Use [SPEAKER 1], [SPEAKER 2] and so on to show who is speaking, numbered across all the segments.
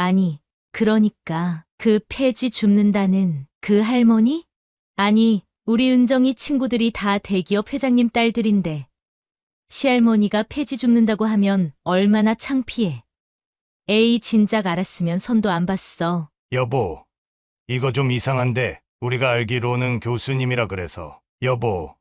[SPEAKER 1] 아니, 그러니까 그 폐지 줍는다는 그 할머니? 아니, 우리 은정이 친구들이 다 대기업 회장님 딸들인데 시할머니가 폐지 줍는다고 하면 얼마나 창피해. 에이, 진작 알았으면 손도 안 봤어.
[SPEAKER 2] 여보, 이거 좀 이상한데 우리가 알기로는 교수님이라 그래서. 여보,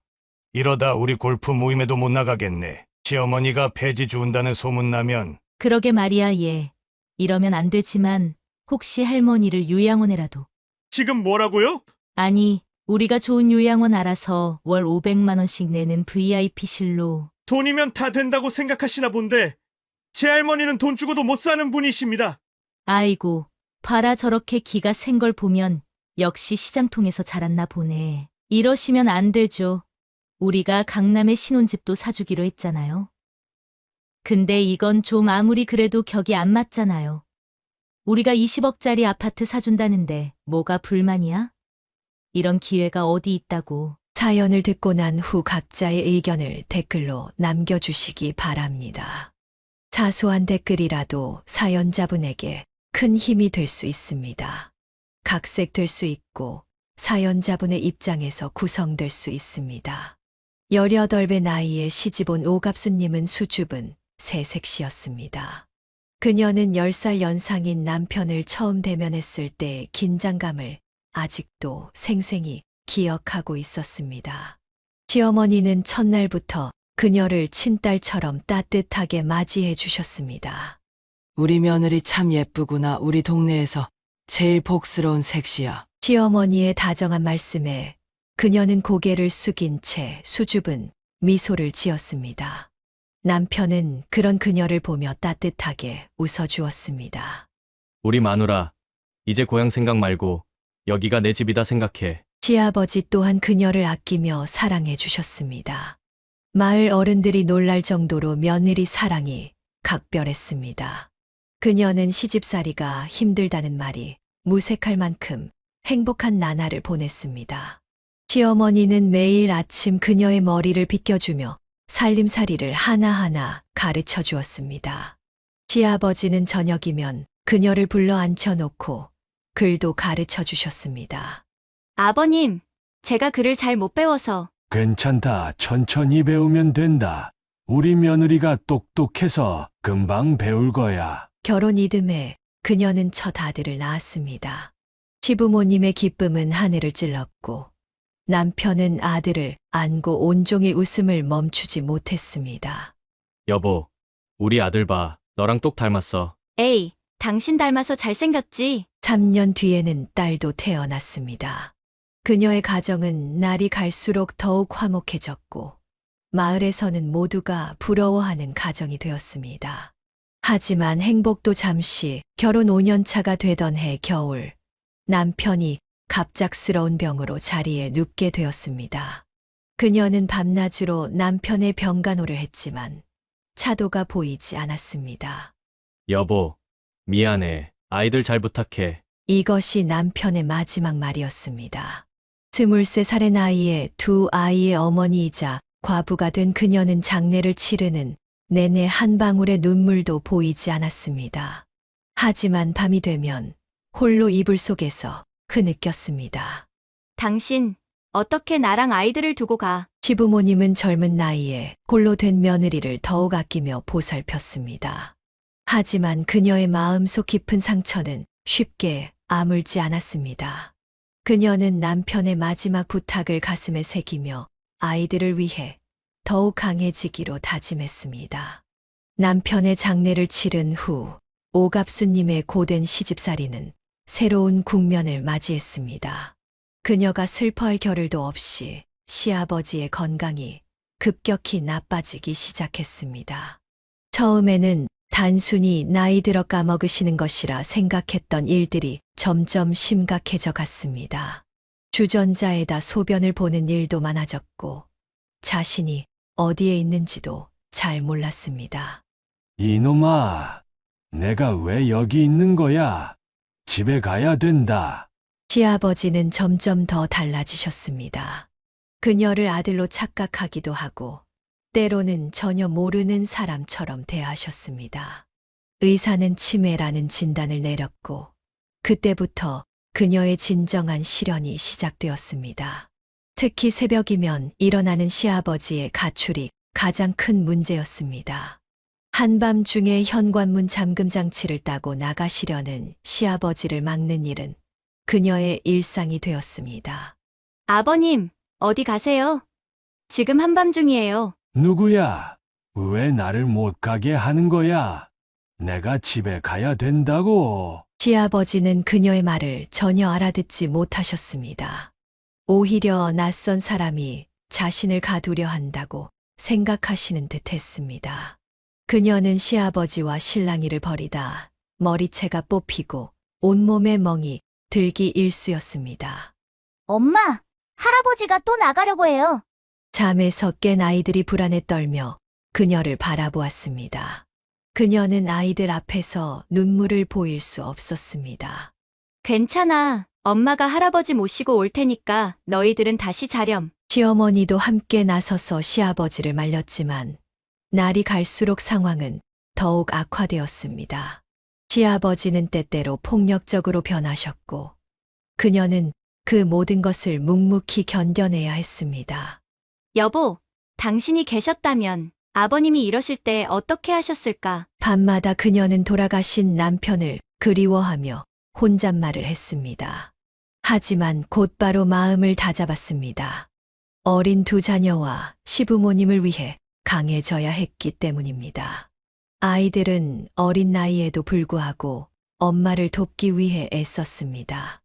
[SPEAKER 2] 이러다 우리 골프 모임에도 못 나가겠네. 시어머니가 폐지 주운다는 소문 나면.
[SPEAKER 1] 그러게 말이야, 얘. 이러면 안 되지만 혹시 할머니를 요양원에라도.
[SPEAKER 3] 지금 뭐라고요?
[SPEAKER 1] 아니, 우리가 좋은 요양원 알아서 월 500만 원씩 내는 VIP실로.
[SPEAKER 3] 돈이면 다 된다고 생각하시나 본데 제 할머니는 돈 주고도 못 사는 분이십니다.
[SPEAKER 1] 아이고, 봐라, 저렇게 기가 센 걸 보면 역시 시장통에서 자랐나 보네. 이러시면 안 되죠. 우리가 강남에 신혼집도 사주기로 했잖아요. 근데 이건 좀 아무리 그래도 격이 안 맞잖아요. 우리가 20억짜리 아파트 사준다는데 뭐가 불만이야? 이런 기회가 어디 있다고.
[SPEAKER 4] 사연을 듣고 난 후 각자의 의견을 댓글로 남겨주시기 바랍니다. 사소한 댓글이라도 사연자분에게 큰 힘이 될 수 있습니다. 각색될 수 있고 사연자분의 입장에서 구성될 수 있습니다. 18배 나이에 시집온 오갑수님은 수줍은 새색시였습니다. 그녀는 10살 연상인 남편을 처음 대면했을 때의 긴장감을 아직도 생생히 기억하고 있었습니다. 시어머니는 첫날부터 그녀를 친딸처럼 따뜻하게 맞이해 주셨습니다.
[SPEAKER 5] 우리 며느리 참 예쁘구나. 우리 동네에서 제일 복스러운 색시야.
[SPEAKER 4] 시어머니의 다정한 말씀에 그녀는 고개를 숙인 채 수줍은 미소를 지었습니다. 남편은 그런 그녀를 보며 따뜻하게 웃어주었습니다.
[SPEAKER 6] 우리 마누라, 이제 고향 생각 말고 여기가 내 집이다 생각해.
[SPEAKER 4] 시아버지 또한 그녀를 아끼며 사랑해 주셨습니다. 마을 어른들이 놀랄 정도로 며느리 사랑이 각별했습니다. 그녀는 시집살이가 힘들다는 말이 무색할 만큼 행복한 나날을 보냈습니다. 시어머니는 매일 아침 그녀의 머리를 빗겨주며 살림살이를 하나하나 가르쳐 주었습니다. 시아버지는 저녁이면 그녀를 불러 앉혀놓고 글도 가르쳐 주셨습니다.
[SPEAKER 7] 아버님, 제가 글을 잘 못 배워서.
[SPEAKER 8] 괜찮다. 천천히 배우면 된다. 우리 며느리가 똑똑해서 금방 배울 거야.
[SPEAKER 4] 결혼 이듬해 그녀는 첫 아들을 낳았습니다. 시부모님의 기쁨은 하늘을 찔렀고 남편은 아들을 안고 온종일 웃음을 멈추지 못했습니다.
[SPEAKER 6] 여보, 우리 아들 봐. 너랑 똑 닮았어.
[SPEAKER 7] 에이, 당신 닮아서 잘생겼지?
[SPEAKER 4] 3년 뒤에는 딸도 태어났습니다. 그녀의 가정은 날이 갈수록 더욱 화목해졌고 마을에서는 모두가 부러워하는 가정이 되었습니다. 하지만 행복도 잠시 결혼 5년 차가 되던 해 겨울 남편이 갑작스러운 병으로 자리에 눕게 되었습니다. 그녀는 밤낮으로 남편의 병간호를 했지만 차도가 보이지 않았습니다.
[SPEAKER 6] 여보, 미안해. 아이들 잘 부탁해.
[SPEAKER 4] 이것이 남편의 마지막 말이었습니다. 23살의 나이에 두 아이의 어머니이자 과부가 된 그녀는 장례를 치르는 내내 한 방울의 눈물도 보이지 않았습니다. 하지만 밤이 되면 홀로 이불 속에서 흐느꼈습니다.
[SPEAKER 7] 당신, 어떻게 나랑 아이들을 두고 가?
[SPEAKER 4] 시부모님은 젊은 나이에 홀로 된 며느리를 더욱 아끼며 보살폈습니다. 하지만 그녀의 마음속 깊은 상처는 쉽게 아물지 않았습니다. 그녀는 남편의 마지막 부탁을 가슴에 새기며 아이들을 위해 더욱 강해지기로 다짐했습니다. 남편의 장례를 치른 후 오갑수님의 고된 시집살이는 새로운 국면을 맞이했습니다. 그녀가 슬퍼할 겨를도 없이 시아버지의 건강이 급격히 나빠지기 시작했습니다. 처음에는 단순히 나이 들어 까먹으시는 것이라 생각했던 일들이 점점 심각해져 갔습니다. 주전자에다 소변을 보는 일도 많아졌고 자신이 어디에 있는지도 잘 몰랐습니다.
[SPEAKER 8] 이놈아, 내가 왜 여기 있는 거야? 집에 가야 된다.
[SPEAKER 4] 시아버지는 점점 더 달라지셨습니다. 그녀를 아들로 착각하기도 하고 때로는 전혀 모르는 사람처럼 대하셨습니다. 의사는 치매라는 진단을 내렸고, 그때부터 그녀의 진정한 시련이 시작되었습니다. 특히 새벽이면 일어나는 시아버지의 가출이 가장 큰 문제였습니다. 한밤중에 현관문 잠금 장치를 따고 나가시려는 시아버지를 막는 일은 그녀의 일상이 되었습니다.
[SPEAKER 7] 아버님, 어디 가세요? 지금 한밤중이에요.
[SPEAKER 8] 누구야? 왜 나를 못 가게 하는 거야? 내가 집에 가야 된다고.
[SPEAKER 4] 시아버지는 그녀의 말을 전혀 알아듣지 못하셨습니다. 오히려 낯선 사람이 자신을 가두려 한다고 생각하시는 듯 했습니다. 그녀는 시아버지와 실랑이를 벌이다 머리채가 뽑히고 온몸에 멍이 들기 일쑤였습니다.
[SPEAKER 9] 엄마, 할아버지가 또 나가려고 해요.
[SPEAKER 4] 잠에서 깬 아이들이 불안에 떨며 그녀를 바라보았습니다. 그녀는 아이들 앞에서 눈물을 보일 수 없었습니다.
[SPEAKER 7] 괜찮아. 엄마가 할아버지 모시고 올 테니까 너희들은 다시 자렴.
[SPEAKER 4] 시어머니도 함께 나서서 시아버지를 말렸지만 날이 갈수록 상황은 더욱 악화되었습니다. 시아버지는 때때로 폭력적으로 변하셨고 그녀는 그 모든 것을 묵묵히 견뎌내야 했습니다.
[SPEAKER 7] 여보, 당신이 계셨다면 아버님이 이러실 때 어떻게 하셨을까?
[SPEAKER 4] 밤마다 그녀는 돌아가신 남편을 그리워하며 혼잣말을 했습니다. 하지만 곧바로 마음을 다잡았습니다. 어린 두 자녀와 시부모님을 위해 강해져야 했기 때문입니다. 아이들은 어린 나이에도 불구하고 엄마를 돕기 위해 애썼습니다.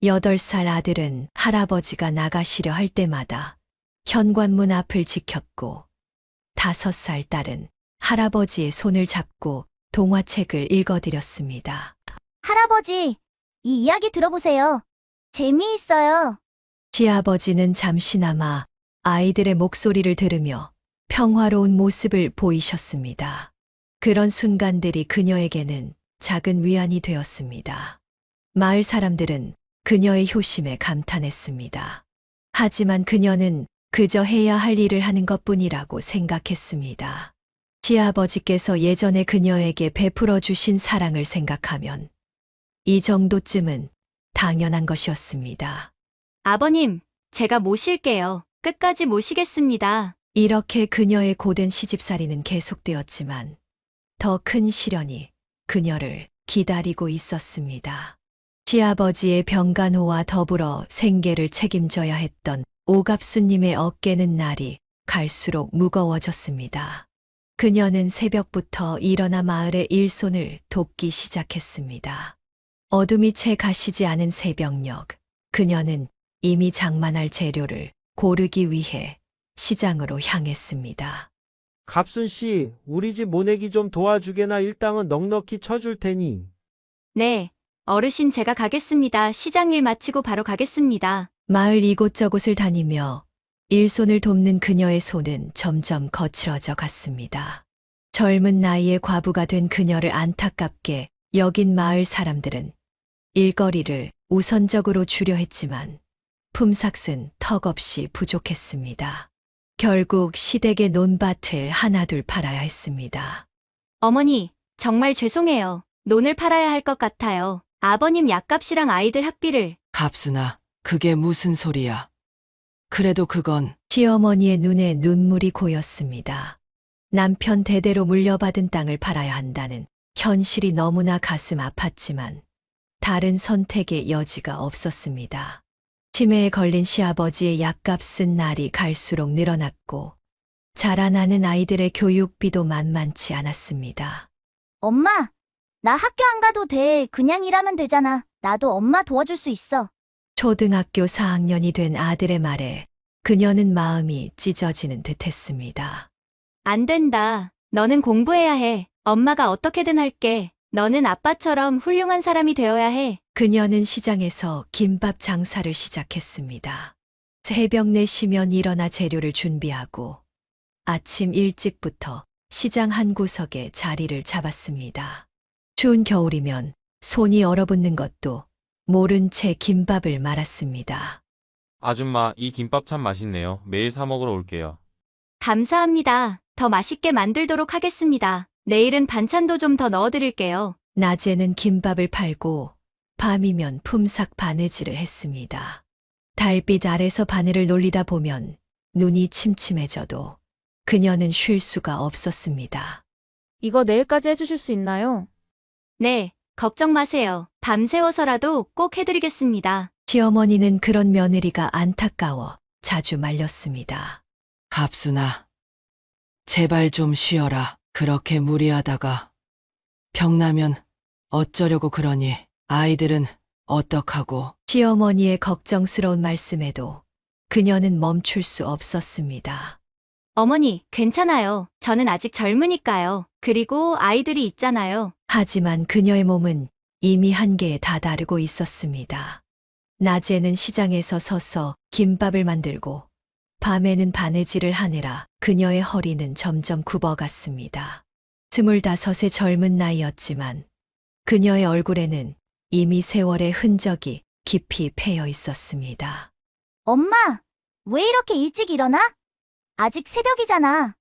[SPEAKER 4] 8살 아들은 할아버지가 나가시려 할 때마다 현관문 앞을 지켰고 5살 딸은 할아버지의 손을 잡고 동화책을 읽어드렸습니다.
[SPEAKER 9] 할아버지, 이 이야기 들어보세요. 재미있어요.
[SPEAKER 4] 시아버지는 잠시나마 아이들의 목소리를 들으며 평화로운 모습을 보이셨습니다. 그런 순간들이 그녀에게는 작은 위안이 되었습니다. 마을 사람들은 그녀의 효심에 감탄했습니다. 하지만 그녀는 그저 해야 할 일을 하는 것뿐이라고 생각했습니다. 시아버지께서 예전에 그녀에게 베풀어 주신 사랑을 생각하면 이 정도쯤은 당연한 것이었습니다.
[SPEAKER 7] 아버님, 제가 모실게요. 끝까지 모시겠습니다.
[SPEAKER 4] 이렇게 그녀의 고된 시집살이는 계속되었지만 더 큰 시련이 그녀를 기다리고 있었습니다. 시아버지의 병간호와 더불어 생계를 책임져야 했던 오갑수님의 어깨는 날이 갈수록 무거워졌습니다. 그녀는 새벽부터 일어나 마을의 일손을 돕기 시작했습니다. 어둠이 채 가시지 않은 새벽녘, 그녀는 이미 장만할 재료를 고르기 위해 시장으로 향했습니다.
[SPEAKER 10] 갑순 씨, 우리 집 모내기 좀 도와주게나 일당은 넉넉히 쳐줄 테니.
[SPEAKER 7] 네, 어르신 제가 가겠습니다. 시장 일 마치고 바로 가겠습니다.
[SPEAKER 4] 마을 이곳저곳을 다니며 일손을 돕는 그녀의 손은 점점 거칠어져 갔습니다. 젊은 나이에 과부가 된 그녀를 안타깝게 여긴 마을 사람들은 일거리를 우선적으로 주려 했지만 품삯은 턱없이 부족했습니다. 결국 시댁의 논밭을 하나둘 팔아야 했습니다.
[SPEAKER 7] 어머니, 정말 죄송해요. 논을 팔아야 할 것 같아요. 아버님 약값이랑 아이들 학비를.
[SPEAKER 5] 갑순아, 그게 무슨 소리야? 그래도 그건
[SPEAKER 4] 시어머니의 눈에 눈물이 고였습니다. 남편 대대로 물려받은 땅을 팔아야 한다는 현실이 너무나 가슴 아팠지만 다른 선택의 여지가 없었습니다. 치매에 걸린 시아버지의 약값은 날이 갈수록 늘어났고 자라나는 아이들의 교육비도 만만치 않았습니다.
[SPEAKER 9] 엄마, 나 학교 안 가도 돼. 그냥 일하면 되잖아. 나도 엄마 도와줄 수 있어.
[SPEAKER 4] 초등학교 4학년이 된 아들의 말에 그녀는 마음이 찢어지는 듯했습니다.
[SPEAKER 7] 안 된다. 너는 공부해야 해. 엄마가 어떻게든 할게. 너는 아빠처럼 훌륭한 사람이 되어야 해.
[SPEAKER 4] 그녀는 시장에서 김밥 장사를 시작했습니다. 새벽 4시면 일어나 재료를 준비하고 아침 일찍부터 시장 한 구석에 자리를 잡았습니다. 추운 겨울이면 손이 얼어붙는 것도 모른 채 김밥을 말았습니다.
[SPEAKER 11] 아줌마, 이 김밥 참 맛있네요. 매일 사 먹으러 올게요.
[SPEAKER 7] 감사합니다. 더 맛있게 만들도록 하겠습니다. 내일은 반찬도 좀 더 넣어드릴게요.
[SPEAKER 4] 낮에는 김밥을 팔고 밤이면 품삯 바느질을 했습니다. 달빛 아래서 바늘을 놀리다 보면 눈이 침침해져도 그녀는 쉴 수가 없었습니다.
[SPEAKER 12] 이거 내일까지 해주실 수 있나요?
[SPEAKER 7] 네, 걱정 마세요. 밤새워서라도 꼭 해드리겠습니다.
[SPEAKER 4] 시어머니는 그런 며느리가 안타까워 자주 말렸습니다.
[SPEAKER 5] 갑순아, 제발 좀 쉬어라. 그렇게 무리하다가 병나면 어쩌려고 그러니? 아이들은 어떡하고?
[SPEAKER 4] 시어머니의 걱정스러운 말씀에도 그녀는 멈출 수 없었습니다.
[SPEAKER 7] 어머니, 괜찮아요. 저는 아직 젊으니까요. 그리고 아이들이 있잖아요.
[SPEAKER 4] 하지만 그녀의 몸은 이미 한계에 다다르고 있었습니다. 낮에는 시장에서 서서 김밥을 만들고 밤에는 바느질을 하느라 그녀의 허리는 점점 굽어갔습니다. 25의 젊은 나이였지만 그녀의 얼굴에는 이미 세월의 흔적이 깊이 패여 있었습니다.
[SPEAKER 9] 엄마, 왜 이렇게 일찍 일어나? 아직 새벽이잖아.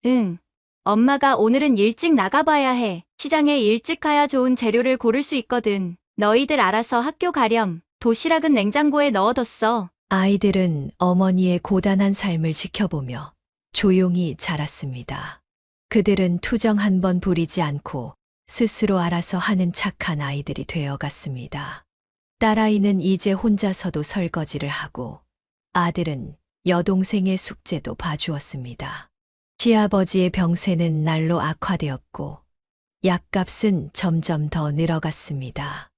[SPEAKER 7] 응. 엄마가 오늘은 일찍 나가봐야 해. 시장에 일찍 가야 좋은 재료를 고를 수 있거든. 너희들 알아서 학교 가렴. 도시락은 냉장고에 넣어뒀어.
[SPEAKER 4] 아이들은 어머니의 고단한 삶을 지켜보며 조용히 자랐습니다. 그들은 투정 한 번 부리지 않고 스스로 알아서 하는 착한 아이들이 되어갔습니다. 딸아이는 이제 혼자서도 설거지를 하고 아들은 여동생의 숙제도 봐주었습니다. 시아버지의 병세는 날로 악화되었고 약값은 점점 더 늘어갔습니다.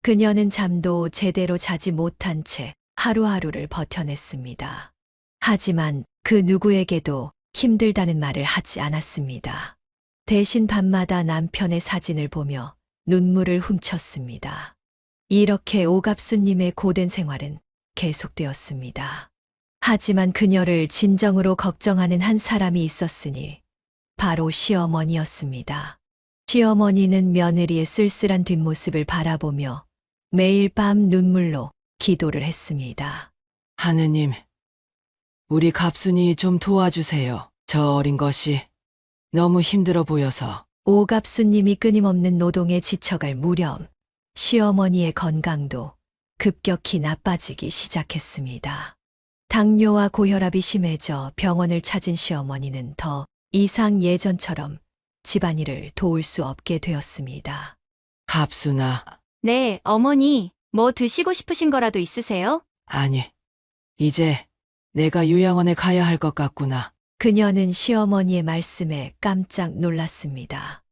[SPEAKER 4] 그녀는 잠도 제대로 자지 못한 채 하루하루를 버텨냈습니다. 하지만 그 누구에게도 힘들다는 말을 하지 않았습니다. 대신 밤마다 남편의 사진을 보며 눈물을 훔쳤습니다. 이렇게 오갑수님의 고된 생활은 계속되었습니다. 하지만 그녀를 진정으로 걱정하는 한 사람이 있었으니 바로 시어머니였습니다. 시어머니는 며느리의 쓸쓸한 뒷모습을 바라보며 매일 밤 눈물로 기도를 했습니다.
[SPEAKER 5] 하느님, 우리 갑순이 좀 도와주세요. 저 어린 것이 너무 힘들어 보여서.
[SPEAKER 4] 오갑수님이 끊임없는 노동에 지쳐갈 무렵 시어머니의 건강도 급격히 나빠지기 시작했습니다. 당뇨와 고혈압이 심해져 병원을 찾은 시어머니는 더 이상 예전처럼 집안일을 도울 수 없게 되었습니다.
[SPEAKER 5] 갑순아,
[SPEAKER 7] 네, 어머니. 뭐 드시고 싶으신 거라도 있으세요?
[SPEAKER 5] 아니, 이제 내가 요양원에 가야 할 것 같구나.
[SPEAKER 4] 그녀는 시어머니의 말씀에 깜짝 놀랐습니다.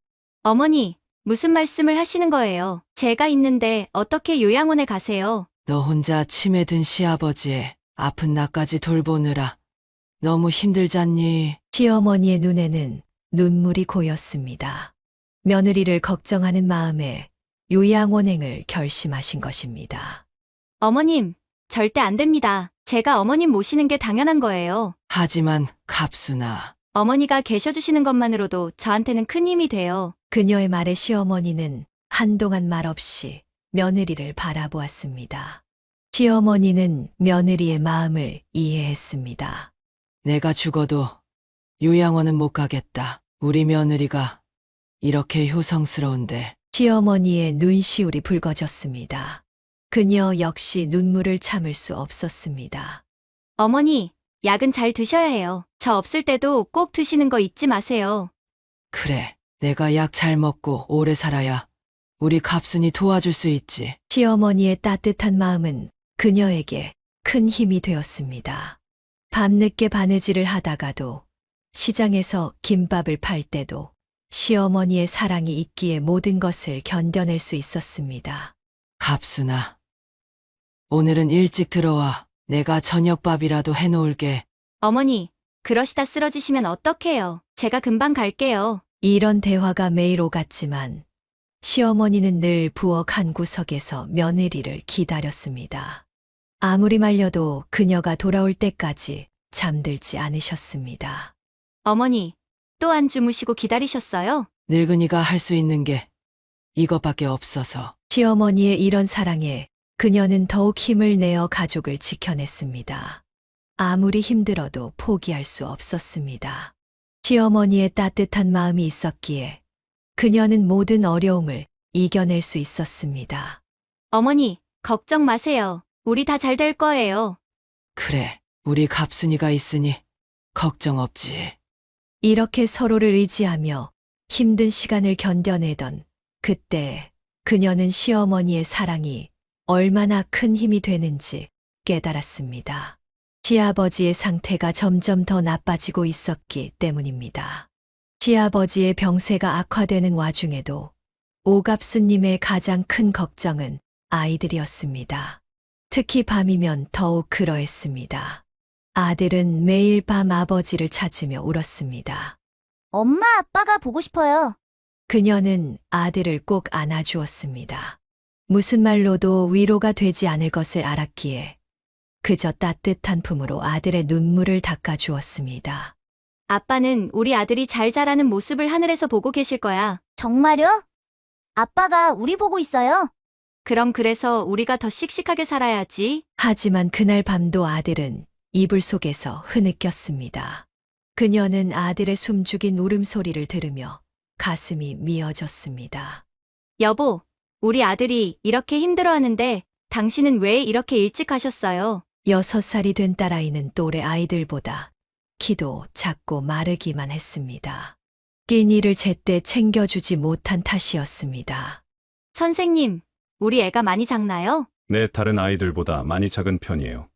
[SPEAKER 7] 어머니, 무슨 말씀을 하시는 거예요? 제가 있는데 어떻게 요양원에 가세요?
[SPEAKER 5] 너 혼자 치매 든 시아버지의 아픈 나까지 돌보느라 너무 힘들잖니?
[SPEAKER 4] 시어머니의 눈에는 눈물이 고였습니다. 며느리를 걱정하는 마음에 요양원행을 결심하신 것입니다.
[SPEAKER 7] 어머님, 절대 안 됩니다. 제가 어머님 모시는 게 당연한 거예요.
[SPEAKER 5] 하지만 갑순아,
[SPEAKER 7] 어머니가 계셔주시는 것만으로도 저한테는 큰 힘이 돼요.
[SPEAKER 4] 그녀의 말에 시어머니는 한동안 말없이 며느리를 바라보았습니다. 시어머니는 며느리의 마음을 이해했습니다.
[SPEAKER 5] 내가 죽어도 요양원은 못 가겠다. 우리 며느리가 이렇게 효성스러운데.
[SPEAKER 4] 시어머니의 눈시울이 붉어졌습니다. 그녀 역시 눈물을 참을 수 없었습니다.
[SPEAKER 7] 어머니, 약은 잘 드셔야 해요. 저 없을 때도 꼭 드시는 거 잊지 마세요.
[SPEAKER 5] 그래, 내가 약 잘 먹고 오래 살아야 우리 갑순이 도와줄 수 있지.
[SPEAKER 4] 시어머니의 따뜻한 마음은 그녀에게 큰 힘이 되었습니다. 밤늦게 바느질을 하다가도 시장에서 김밥을 팔 때도 시어머니의 사랑이 있기에 모든 것을 견뎌낼 수 있었습니다.
[SPEAKER 5] 갑순아, 오늘은 일찍 들어와. 내가 저녁밥이라도 해놓을게.
[SPEAKER 7] 어머니, 그러시다 쓰러지시면 어떡해요? 제가 금방 갈게요.
[SPEAKER 4] 이런 대화가 매일 오갔지만 시어머니는 늘 부엌 한 구석에서 며느리를 기다렸습니다. 아무리 말려도 그녀가 돌아올 때까지 잠들지 않으셨습니다.
[SPEAKER 7] 어머니, 또 안 주무시고 기다리셨어요?
[SPEAKER 5] 늙은이가 할 수 있는 게 이것밖에 없어서.
[SPEAKER 4] 시어머니의 이런 사랑에 그녀는 더욱 힘을 내어 가족을 지켜냈습니다. 아무리 힘들어도 포기할 수 없었습니다. 시어머니의 따뜻한 마음이 있었기에 그녀는 모든 어려움을 이겨낼 수 있었습니다.
[SPEAKER 7] 어머니, 걱정 마세요. 우리 다 잘 될 거예요.
[SPEAKER 5] 그래, 우리 갑순이가 있으니 걱정 없지.
[SPEAKER 4] 이렇게 서로를 의지하며 힘든 시간을 견뎌내던 그때 그녀는 시어머니의 사랑이 얼마나 큰 힘이 되는지 깨달았습니다. 시아버지의 상태가 점점 더 나빠지고 있었기 때문입니다. 시아버지의 병세가 악화되는 와중에도 오갑수님의 가장 큰 걱정은 아이들이었습니다. 특히 밤이면 더욱 그러했습니다. 아들은 매일 밤 아버지를 찾으며 울었습니다.
[SPEAKER 9] 엄마, 아빠가 보고 싶어요.
[SPEAKER 4] 그녀는 아들을 꼭 안아주었습니다. 무슨 말로도 위로가 되지 않을 것을 알았기에 그저 따뜻한 품으로 아들의 눈물을 닦아주었습니다.
[SPEAKER 7] 아빠는 우리 아들이 잘 자라는 모습을 하늘에서 보고 계실 거야.
[SPEAKER 9] 정말요? 아빠가 우리 보고 있어요.
[SPEAKER 7] 그럼 그래서 우리가 더 씩씩하게 살아야지.
[SPEAKER 4] 하지만 그날 밤도 아들은 이불 속에서 흐느꼈습니다. 그녀는 아들의 숨죽인 울음소리를 들으며 가슴이 미어졌습니다.
[SPEAKER 7] 여보, 우리 아들이 이렇게 힘들어하는데 당신은 왜 이렇게 일찍 가셨어요?
[SPEAKER 4] 6살이 된 딸아이는 또래 아이들보다 키도 작고 마르기만 했습니다. 끼니를 제때 챙겨주지 못한 탓이었습니다.
[SPEAKER 7] 선생님, 우리 애가 많이 작나요?
[SPEAKER 13] 네, 다른 아이들보다 많이 작은 편이에요.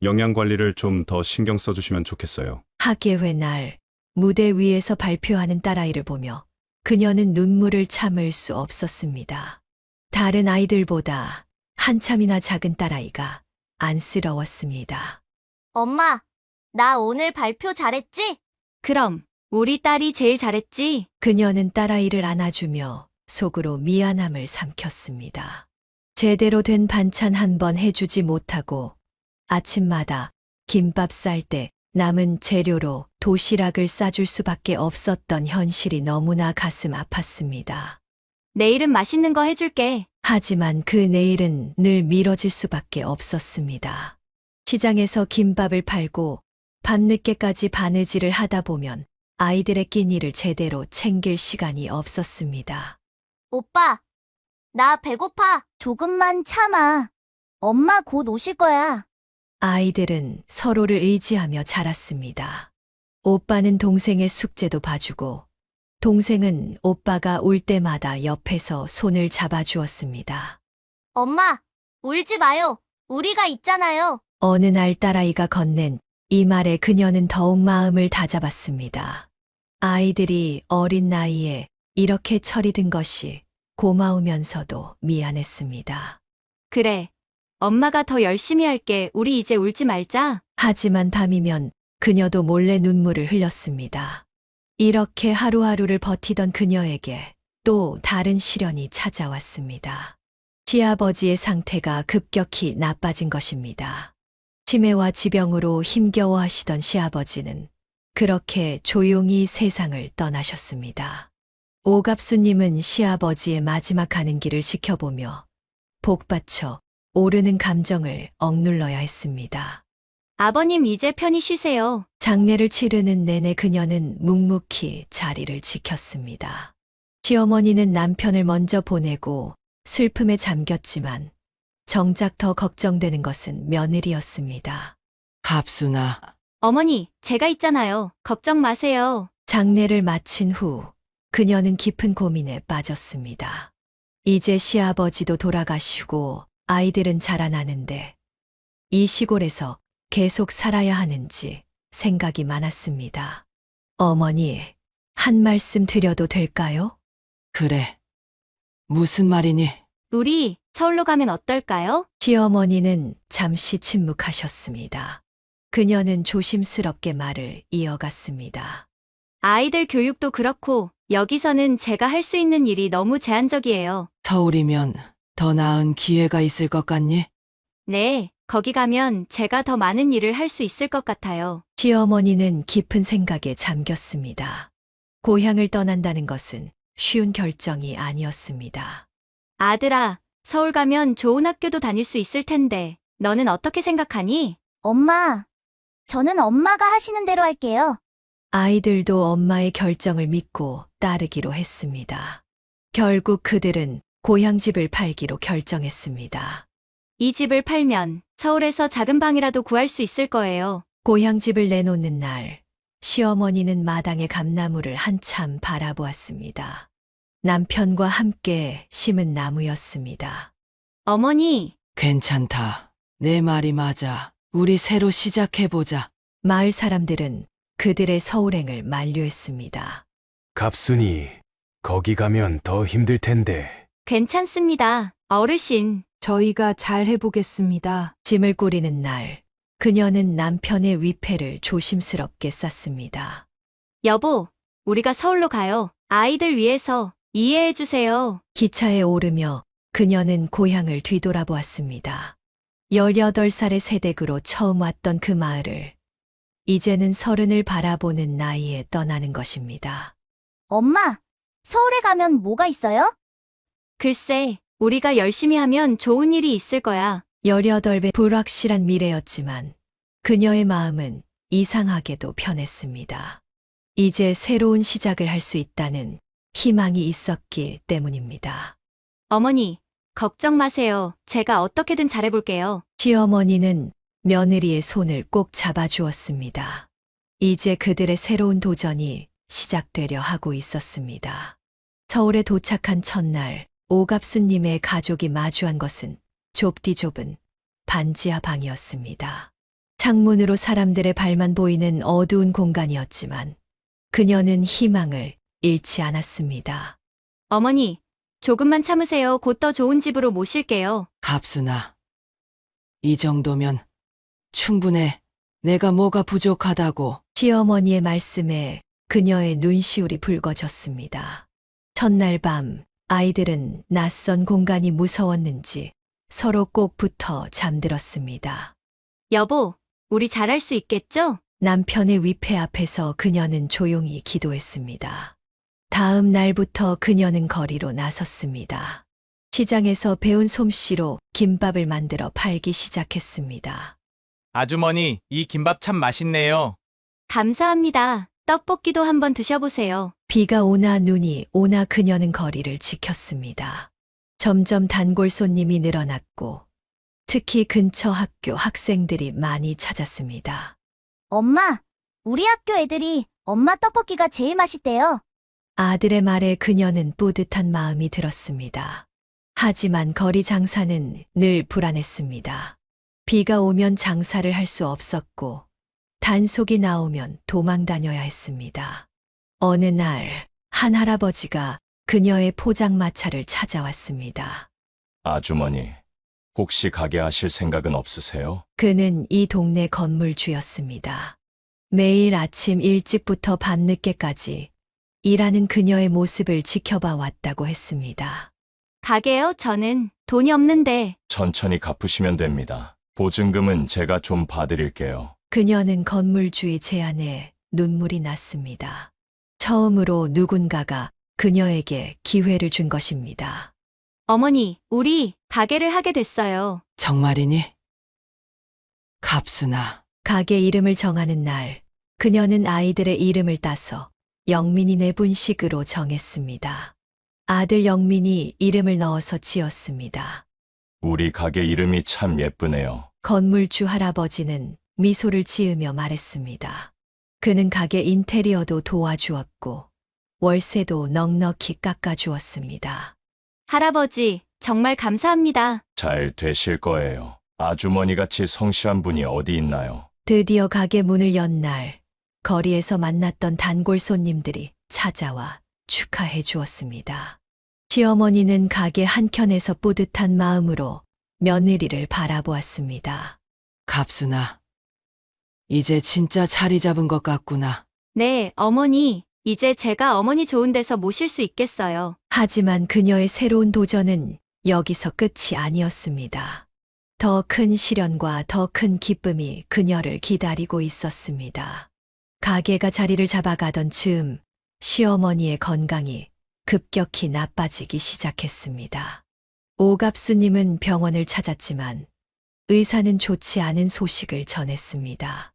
[SPEAKER 13] 영양 관리를 좀 더 신경 써주시면 좋겠어요.
[SPEAKER 4] 학예회 날 무대 위에서 발표하는 딸아이를 보며 그녀는 눈물을 참을 수 없었습니다. 다른 아이들보다 한참이나 작은 딸아이가 안쓰러웠습니다.
[SPEAKER 9] 엄마, 나 오늘 발표 잘했지?
[SPEAKER 7] 그럼 우리 딸이 제일 잘했지?
[SPEAKER 4] 그녀는 딸아이를 안아주며 속으로 미안함을 삼켰습니다. 제대로 된 반찬 한 번 해주지 못하고 아침마다 김밥 쌀 때 남은 재료로 도시락을 싸줄 수밖에 없었던 현실이 너무나 가슴 아팠습니다.
[SPEAKER 7] 내일은 맛있는 거 해줄게.
[SPEAKER 4] 하지만 그 내일은 늘 미뤄질 수밖에 없었습니다. 시장에서 김밥을 팔고 밤늦게까지 바느질을 하다 보면 아이들의 끼니를 제대로 챙길 시간이 없었습니다.
[SPEAKER 9] 오빠, 나 배고파. 조금만 참아. 엄마 곧 오실 거야.
[SPEAKER 4] 아이들은 서로를 의지하며 자랐습니다. 오빠는 동생의 숙제도 봐주고 동생은 오빠가 울 때마다 옆에서 손을 잡아주었습니다.
[SPEAKER 9] 엄마, 울지 마요. 우리가 있잖아요.
[SPEAKER 4] 어느 날 딸아이가 건넨 이 말에 그녀는 더욱 마음을 다잡았습니다. 아이들이 어린 나이에 이렇게 철이 든 것이 고마우면서도 미안했습니다.
[SPEAKER 7] 그래. 엄마가 더 열심히 할게. 우리 이제 울지 말자.
[SPEAKER 4] 하지만 밤이면 그녀도 몰래 눈물을 흘렸습니다. 이렇게 하루하루를 버티던 그녀에게 또 다른 시련이 찾아왔습니다. 시아버지의 상태가 급격히 나빠진 것입니다. 치매와 지병으로 힘겨워하시던 시아버지는 그렇게 조용히 세상을 떠나셨습니다. 오갑수님은 시아버지의 마지막 가는 길을 지켜보며 복받쳐 오르는 감정을 억눌러야 했습니다.
[SPEAKER 7] 아버님 이제 편히 쉬세요.
[SPEAKER 4] 장례를 치르는 내내 그녀는 묵묵히 자리를 지켰습니다. 시어머니는 남편을 먼저 보내고 슬픔에 잠겼지만 정작 더 걱정되는 것은 며느리였습니다.
[SPEAKER 5] 갑순아,
[SPEAKER 7] 어머니, 제가 있잖아요. 걱정 마세요.
[SPEAKER 4] 장례를 마친 후 그녀는 깊은 고민에 빠졌습니다. 이제 시아버지도 돌아가시고 아이들은 자라나는데 이 시골에서 계속 살아야 하는지 생각이 많았습니다. 어머니, 한 말씀 드려도 될까요?
[SPEAKER 5] 그래. 무슨 말이니?
[SPEAKER 7] 우리 서울로 가면 어떨까요?
[SPEAKER 4] 시어머니는 잠시 침묵하셨습니다. 그녀는 조심스럽게 말을 이어갔습니다.
[SPEAKER 7] 아이들 교육도 그렇고 여기서는 제가 할 수 있는 일이 너무 제한적이에요.
[SPEAKER 5] 서울이면 더 나은 기회가 있을 것 같니?
[SPEAKER 7] 네, 거기 가면 제가 더 많은 일을 할 수 있을 것 같아요.
[SPEAKER 4] 시어머니는 깊은 생각에 잠겼습니다. 고향을 떠난다는 것은 쉬운 결정이 아니었습니다.
[SPEAKER 7] 아들아, 서울 가면 좋은 학교도 다닐 수 있을 텐데 너는 어떻게 생각하니?
[SPEAKER 9] 엄마, 저는 엄마가 하시는 대로 할게요.
[SPEAKER 4] 아이들도 엄마의 결정을 믿고 따르기로 했습니다. 결국 그들은 고향집을 팔기로 결정했습니다.
[SPEAKER 7] 이 집을 팔면 서울에서 작은 방이라도 구할 수 있을 거예요.
[SPEAKER 4] 고향집을 내놓는 날, 시어머니는 마당의 감나무를 한참 바라보았습니다. 남편과 함께 심은 나무였습니다.
[SPEAKER 7] 어머니,
[SPEAKER 5] 괜찮다. 내 말이 맞아. 우리 새로 시작해보자.
[SPEAKER 4] 마을 사람들은 그들의 서울행을 만류했습니다.
[SPEAKER 8] 갑순이, 거기 가면 더 힘들 텐데.
[SPEAKER 7] 괜찮습니다. 어르신.
[SPEAKER 12] 저희가 잘 해보겠습니다.
[SPEAKER 4] 짐을 꾸리는 날, 그녀는 남편의 위패를 조심스럽게 쌌습니다.
[SPEAKER 7] 여보, 우리가 서울로 가요. 아이들 위해서 이해해 주세요.
[SPEAKER 4] 기차에 오르며 그녀는 고향을 뒤돌아보았습니다. 18살의 새댁으로 처음 왔던 그 마을을 이제는 30을 바라보는 나이에 떠나는 것입니다.
[SPEAKER 9] 엄마, 서울에 가면 뭐가 있어요?
[SPEAKER 7] 글쎄, 우리가 열심히 하면 좋은 일이 있을 거야.
[SPEAKER 4] 18배 불확실한 미래였지만 그녀의 마음은 이상하게도 편했습니다. 이제 새로운 시작을 할 수 있다는 희망이 있었기 때문입니다.
[SPEAKER 7] 어머니, 걱정 마세요. 제가 어떻게든 잘해볼게요.
[SPEAKER 4] 시어머니는 며느리의 손을 꼭 잡아주었습니다. 이제 그들의 새로운 도전이 시작되려 하고 있었습니다. 서울에 도착한 첫날, 오갑수님의 가족이 마주한 것은 좁디 좁은 반지하 방이었습니다. 창문으로 사람들의 발만 보이는 어두운 공간이었지만 그녀는 희망을 잃지 않았습니다.
[SPEAKER 7] 어머니, 조금만 참으세요. 곧 더 좋은 집으로 모실게요.
[SPEAKER 5] 갑순아. 이 정도면 충분해. 내가 뭐가 부족하다고.
[SPEAKER 4] 시어머니의 말씀에 그녀의 눈시울이 붉어졌습니다. 첫날 밤 아이들은 낯선 공간이 무서웠는지 서로 꼭 붙어 잠들었습니다.
[SPEAKER 7] 여보, 우리 잘할 수 있겠죠?
[SPEAKER 4] 남편의 위패 앞에서 그녀는 조용히 기도했습니다. 다음 날부터 그녀는 거리로 나섰습니다. 시장에서 배운 솜씨로 김밥을 만들어 팔기 시작했습니다.
[SPEAKER 3] 아주머니, 이 김밥 참 맛있네요.
[SPEAKER 7] 감사합니다. 떡볶이도 한번 드셔보세요.
[SPEAKER 4] 비가 오나 눈이 오나 그녀는 거리를 지켰습니다. 점점 단골 손님이 늘어났고 특히 근처 학교 학생들이 많이 찾았습니다.
[SPEAKER 9] 엄마, 우리 학교 애들이 엄마 떡볶이가 제일 맛있대요.
[SPEAKER 4] 아들의 말에 그녀는 뿌듯한 마음이 들었습니다. 하지만 거리 장사는 늘 불안했습니다. 비가 오면 장사를 할 수 없었고 단속이 나오면 도망 다녀야 했습니다. 어느 날 한 할아버지가 그녀의 포장마차를 찾아왔습니다.
[SPEAKER 6] 아주머니, 혹시 가게 하실 생각은 없으세요?
[SPEAKER 4] 그는 이 동네 건물주였습니다. 매일 아침 일찍부터 밤늦게까지 일하는 그녀의 모습을 지켜봐 왔다고 했습니다.
[SPEAKER 7] 가게요? 저는 돈이 없는데.
[SPEAKER 6] 천천히 갚으시면 됩니다. 보증금은 제가 좀 봐드릴게요.
[SPEAKER 4] 그녀는 건물주의 제안에 눈물이 났습니다. 처음으로 누군가가 그녀에게 기회를 준 것입니다.
[SPEAKER 7] 어머니, 우리 가게를 하게 됐어요.
[SPEAKER 5] 정말이니? 갑순아.
[SPEAKER 4] 가게 이름을 정하는 날, 그녀는 아이들의 이름을 따서 영민이네 분식으로 정했습니다. 아들 영민이 이름을 넣어서 지었습니다.
[SPEAKER 6] 우리 가게 이름이 참 예쁘네요.
[SPEAKER 4] 건물주 할아버지는 미소를 지으며 말했습니다. 그는 가게 인테리어도 도와주었고 월세도 넉넉히 깎아주었습니다.
[SPEAKER 7] 할아버지, 정말 감사합니다.
[SPEAKER 6] 잘 되실 거예요. 아주머니같이 성실한 분이 어디 있나요?
[SPEAKER 4] 드디어 가게 문을 연 날, 거리에서 만났던 단골 손님들이 찾아와 축하해 주었습니다. 시어머니는 가게 한켠에서 뿌듯한 마음으로 며느리를 바라보았습니다.
[SPEAKER 5] 갑순아. 이제 진짜 자리 잡은 것 같구나.
[SPEAKER 7] 네, 어머니. 이제 제가 어머니 좋은 데서 모실 수 있겠어요.
[SPEAKER 4] 하지만 그녀의 새로운 도전은 여기서 끝이 아니었습니다. 더 큰 시련과 더 큰 기쁨이 그녀를 기다리고 있었습니다. 가게가 자리를 잡아가던 즈음 시어머니의 건강이 급격히 나빠지기 시작했습니다. 오갑수님은 병원을 찾았지만 의사는 좋지 않은 소식을 전했습니다.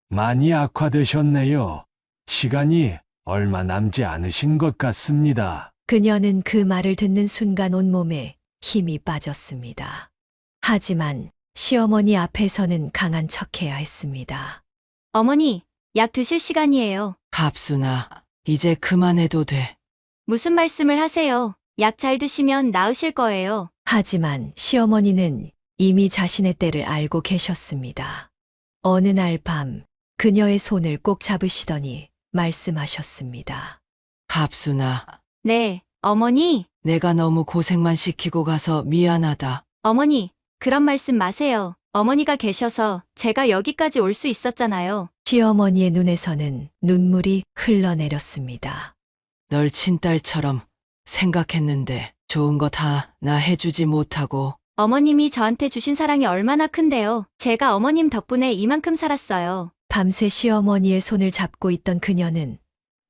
[SPEAKER 8] 많이 악화되셨네요. 시간이 얼마 남지 않으신 것 같습니다.
[SPEAKER 4] 그녀는 그 말을 듣는 순간 온몸에 힘이 빠졌습니다. 하지만 시어머니 앞에서는 강한 척해야 했습니다.
[SPEAKER 7] 어머니, 약 드실 시간이에요.
[SPEAKER 5] 갑순아, 이제 그만해도 돼.
[SPEAKER 7] 무슨 말씀을 하세요? 약 잘 드시면 나으실 거예요.
[SPEAKER 4] 하지만 시어머니는 이미 자신의 때를 알고 계셨습니다. 어느 날 밤 그녀의 손을 꼭 잡으시더니 말씀하셨습니다.
[SPEAKER 5] 갑순아,
[SPEAKER 7] 네, 어머니.
[SPEAKER 5] 내가 너무 고생만 시키고 가서 미안하다.
[SPEAKER 7] 어머니, 그런 말씀 마세요. 어머니가 계셔서 제가 여기까지 올 수 있었잖아요.
[SPEAKER 4] 시어머니의 눈에서는 눈물이 흘러내렸습니다.
[SPEAKER 5] 널 친딸처럼 생각했는데 좋은 거 다 나 해주지 못하고.
[SPEAKER 7] 어머님이 저한테 주신 사랑이 얼마나 큰데요. 제가 어머님 덕분에 이만큼 살았어요.
[SPEAKER 4] 밤새 시어머니의 손을 잡고 있던 그녀는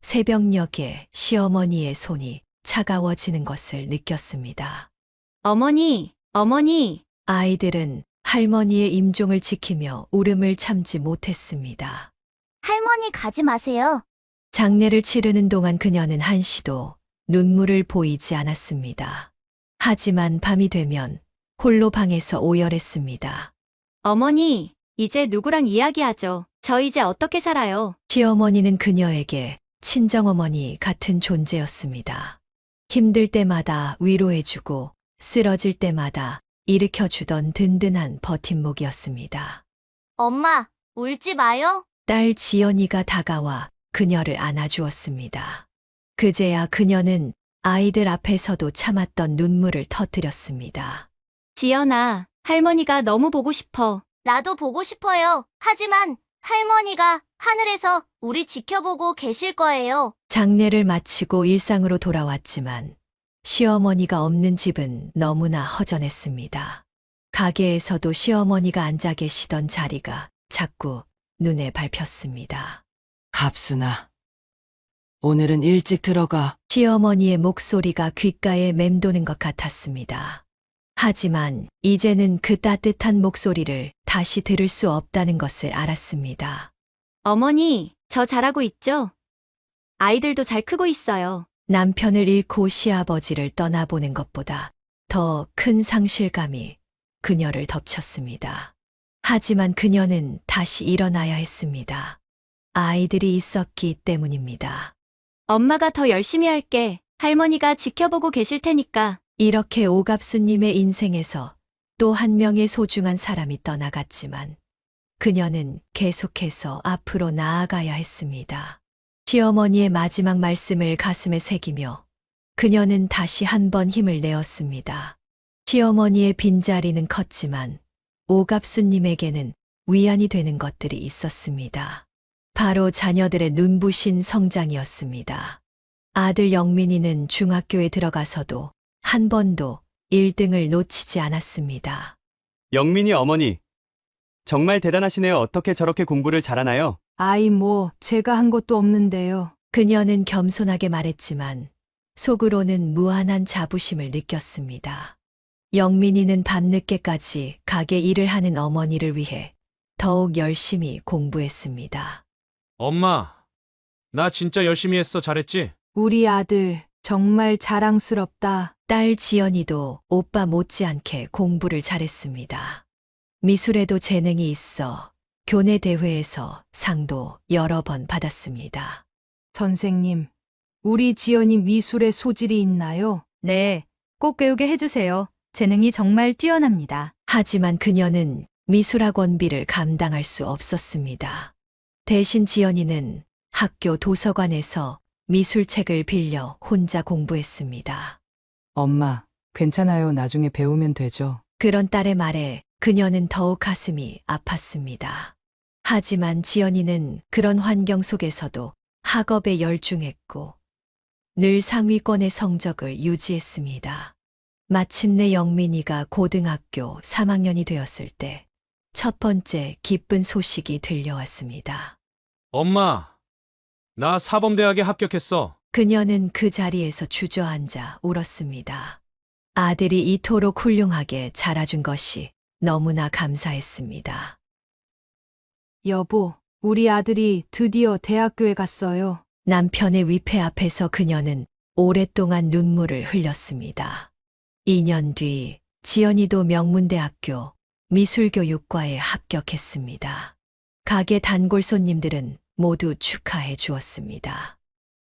[SPEAKER 4] 새벽녘에 시어머니의 손이 차가워지는 것을 느꼈습니다.
[SPEAKER 7] 어머니, 어머니.
[SPEAKER 4] 아이들은 할머니의 임종을 지키며 울음을 참지 못했습니다.
[SPEAKER 9] 할머니 가지 마세요.
[SPEAKER 4] 장례를 치르는 동안 그녀는 한시도 눈물을 보이지 않았습니다. 하지만 밤이 되면 홀로 방에서 오열했습니다.
[SPEAKER 7] 어머니, 이제 누구랑 이야기하죠? 저 이제 어떻게 살아요?
[SPEAKER 4] 시어머니는 그녀에게 친정어머니 같은 존재였습니다. 힘들 때마다 위로해주고 쓰러질 때마다 일으켜주던 든든한 버팀목이었습니다.
[SPEAKER 9] 엄마, 울지 마요.
[SPEAKER 4] 딸 지연이가 다가와 그녀를 안아주었습니다. 그제야 그녀는 아이들 앞에서도 참았던 눈물을 터뜨렸습니다.
[SPEAKER 7] 지연아, 할머니가 너무 보고 싶어.
[SPEAKER 9] 나도 보고 싶어요. 하지만 할머니가 하늘에서 우리 지켜보고 계실 거예요.
[SPEAKER 4] 장례를 마치고 일상으로 돌아왔지만 시어머니가 없는 집은 너무나 허전했습니다. 가게에서도 시어머니가 앉아 계시던 자리가 자꾸 눈에 밟혔습니다.
[SPEAKER 5] 갑순아, 오늘은 일찍 들어가.
[SPEAKER 4] 시어머니의 목소리가 귓가에 맴도는 것 같았습니다. 하지만 이제는 그 따뜻한 목소리를 다시 들을 수 없다는 것을 알았습니다.
[SPEAKER 7] 어머니, 저 잘하고 있죠? 아이들도 잘 크고 있어요.
[SPEAKER 4] 남편을 잃고 시아버지를 떠나보는 것보다 더 큰 상실감이 그녀를 덮쳤습니다. 하지만 그녀는 다시 일어나야 했습니다. 아이들이 있었기 때문입니다.
[SPEAKER 7] 엄마가 더 열심히 할게. 할머니가 지켜보고 계실 테니까.
[SPEAKER 4] 이렇게 오갑수님의 인생에서 또 한 명의 소중한 사람이 떠나갔지만 그녀는 계속해서 앞으로 나아가야 했습니다. 시어머니의 마지막 말씀을 가슴에 새기며 그녀는 다시 한 번 힘을 내었습니다. 시어머니의 빈자리는 컸지만 오갑수님에게는 위안이 되는 것들이 있었습니다. 바로 자녀들의 눈부신 성장이었습니다. 아들 영민이는 중학교에 들어가서도 한 번도 1등을 놓치지 않았습니다.
[SPEAKER 6] 영민이 어머니, 정말 대단하시네요. 어떻게 저렇게 공부를 잘하나요?
[SPEAKER 12] 아이 제가 한 것도 없는데요.
[SPEAKER 4] 그녀는 겸손하게 말했지만 속으로는 무한한 자부심을 느꼈습니다. 영민이는 밤늦게까지 가게 일을 하는 어머니를 위해 더욱 열심히 공부했습니다.
[SPEAKER 3] 엄마, 나 진짜 열심히 했어. 잘했지?
[SPEAKER 12] 우리 아들 정말 자랑스럽다.
[SPEAKER 4] 딸 지연이도 오빠 못지않게 공부를 잘했습니다. 미술에도 재능이 있어 교내 대회에서 상도 여러 번 받았습니다.
[SPEAKER 12] 선생님, 우리 지연이 미술에 소질이 있나요?
[SPEAKER 14] 네, 꼭 배우게 해주세요. 재능이 정말 뛰어납니다.
[SPEAKER 4] 하지만 그녀는 미술학원비를 감당할 수 없었습니다. 대신 지연이는 학교 도서관에서 미술책을 빌려 혼자 공부했습니다.
[SPEAKER 12] 엄마, 괜찮아요. 나중에 배우면 되죠.
[SPEAKER 4] 그런 딸의 말에 그녀는 더욱 가슴이 아팠습니다. 하지만 지연이는 그런 환경 속에서도 학업에 열중했고 늘 상위권의 성적을 유지했습니다. 마침내 영민이가 고등학교 3학년이 되었을 때 첫 번째 기쁜 소식이 들려왔습니다.
[SPEAKER 3] 엄마, 나 사범대학에 합격했어.
[SPEAKER 4] 그녀는 그 자리에서 주저앉아 울었습니다. 아들이 이토록 훌륭하게 자라준 것이 너무나 감사했습니다.
[SPEAKER 12] 여보, 우리 아들이 드디어 대학교에 갔어요.
[SPEAKER 4] 남편의 위패 앞에서 그녀는 오랫동안 눈물을 흘렸습니다. 2년 뒤 지연이도 명문대학교 미술교육과에 합격했습니다. 가게 단골 손님들은 모두 축하해 주었습니다.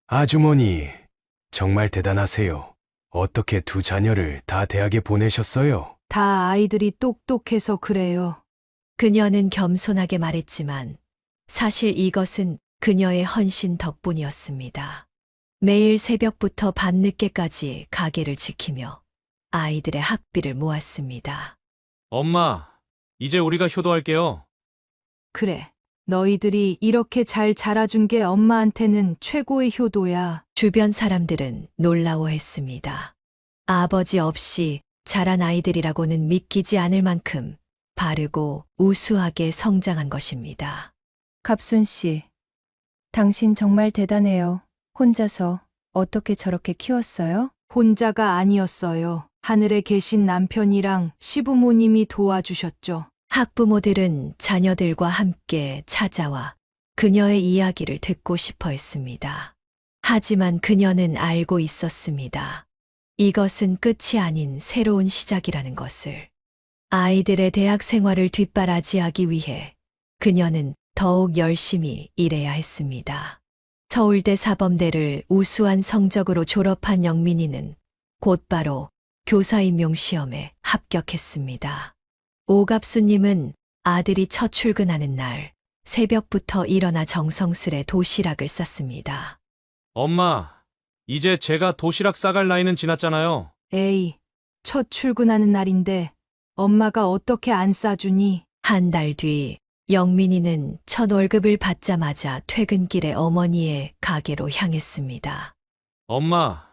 [SPEAKER 8] 아주머니, 정말 대단하세요. 어떻게 두 자녀를 다 대학에 보내셨어요?
[SPEAKER 12] 다 아이들이 똑똑해서 그래요.
[SPEAKER 4] 그녀는 겸손하게 말했지만 사실 이것은 그녀의 헌신 덕분이었습니다. 매일 새벽부터 밤늦게까지 가게를 지키며 아이들의 학비를 모았습니다.
[SPEAKER 6] 엄마, 이제 우리가 효도할게요.
[SPEAKER 12] 그래. 너희들이 이렇게 잘 자라준 게 엄마한테는 최고의 효도야.
[SPEAKER 4] 주변 사람들은 놀라워했습니다. 아버지 없이 자란 아이들이라고는 믿기지 않을 만큼 바르고 우수하게 성장한 것입니다.
[SPEAKER 1] 갑순 씨, 당신 정말 대단해요. 혼자서 어떻게 저렇게 키웠어요?
[SPEAKER 12] 혼자가 아니었어요. 하늘에 계신 남편이랑 시부모님이 도와주셨죠.
[SPEAKER 4] 학부모들은 자녀들과 함께 찾아와 그녀의 이야기를 듣고 싶어 했습니다. 하지만 그녀는 알고 있었습니다. 이것은 끝이 아닌 새로운 시작이라는 것을. 아이들의 대학 생활을 뒷바라지하기 위해 그녀는 더욱 열심히 일해야 했습니다. 서울대 사범대를 우수한 성적으로 졸업한 영민이는 곧바로 교사 임용 시험에 합격했습니다. 오갑수님은 아들이 첫 출근하는 날 새벽부터 일어나 정성스레 도시락을 쌌습니다.
[SPEAKER 6] 엄마, 이제 제가 도시락 싸갈 나이는 지났잖아요.
[SPEAKER 12] 에이, 첫 출근하는 날인데 엄마가 어떻게 안 싸주니?
[SPEAKER 4] 한 달 뒤 영민이는 첫 월급을 받자마자 퇴근길에 어머니의 가게로 향했습니다.
[SPEAKER 6] 엄마,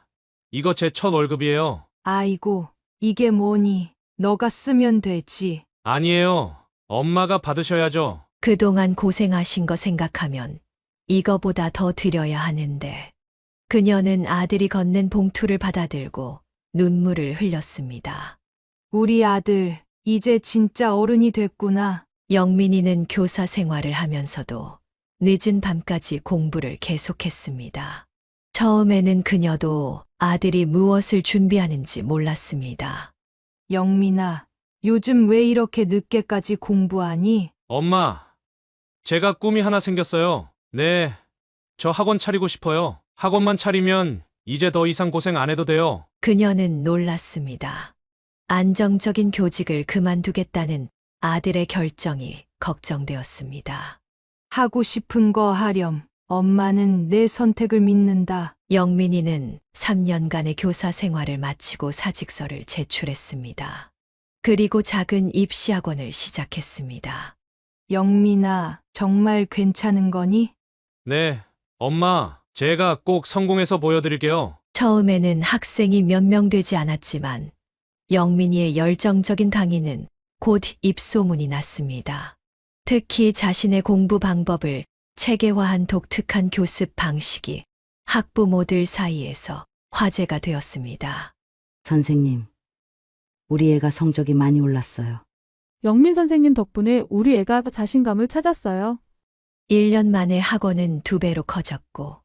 [SPEAKER 6] 이거 제 첫 월급이에요.
[SPEAKER 12] 아이고, 이게 뭐니? 너가 쓰면 되지.
[SPEAKER 6] 아니에요. 엄마가 받으셔야죠.
[SPEAKER 4] 그동안 고생하신 거 생각하면 이거보다 더 드려야 하는데. 그녀는 아들이 건넨 봉투를 받아들고 눈물을 흘렸습니다.
[SPEAKER 12] 우리 아들, 이제 진짜 어른이 됐구나.
[SPEAKER 4] 영민이는 교사 생활을 하면서도 늦은 밤까지 공부를 계속했습니다. 처음에는 그녀도 아들이 무엇을 준비하는지 몰랐습니다.
[SPEAKER 12] 영민아, 요즘 왜 이렇게 늦게까지 공부하니?
[SPEAKER 6] 엄마, 제가 꿈이 하나 생겼어요. 네, 저 학원 차리고 싶어요. 학원만 차리면 이제 더 이상 고생 안 해도 돼요.
[SPEAKER 4] 그녀는 놀랐습니다. 안정적인 교직을 그만두겠다는 아들의 결정이 걱정되었습니다.
[SPEAKER 12] 하고 싶은 거 하렴. 엄마는 내 선택을 믿는다.
[SPEAKER 4] 영민이는 3년간의 교사 생활을 마치고 사직서를 제출했습니다. 그리고 작은 입시학원을 시작했습니다.
[SPEAKER 12] 영민아, 정말 괜찮은 거니?
[SPEAKER 6] 네, 엄마, 제가 꼭 성공해서 보여드릴게요.
[SPEAKER 4] 처음에는 학생이 몇 명 되지 않았지만 영민이의 열정적인 강의는 곧 입소문이 났습니다. 특히 자신의 공부 방법을 체계화한 독특한 교습 방식이 학부모들 사이에서 화제가 되었습니다.
[SPEAKER 15] 선생님, 우리 애가 성적이 많이 올랐어요.
[SPEAKER 16] 영민 선생님 덕분에 우리 애가 자신감을 찾았어요.
[SPEAKER 4] 1년 만에 학원은 2배로 커졌고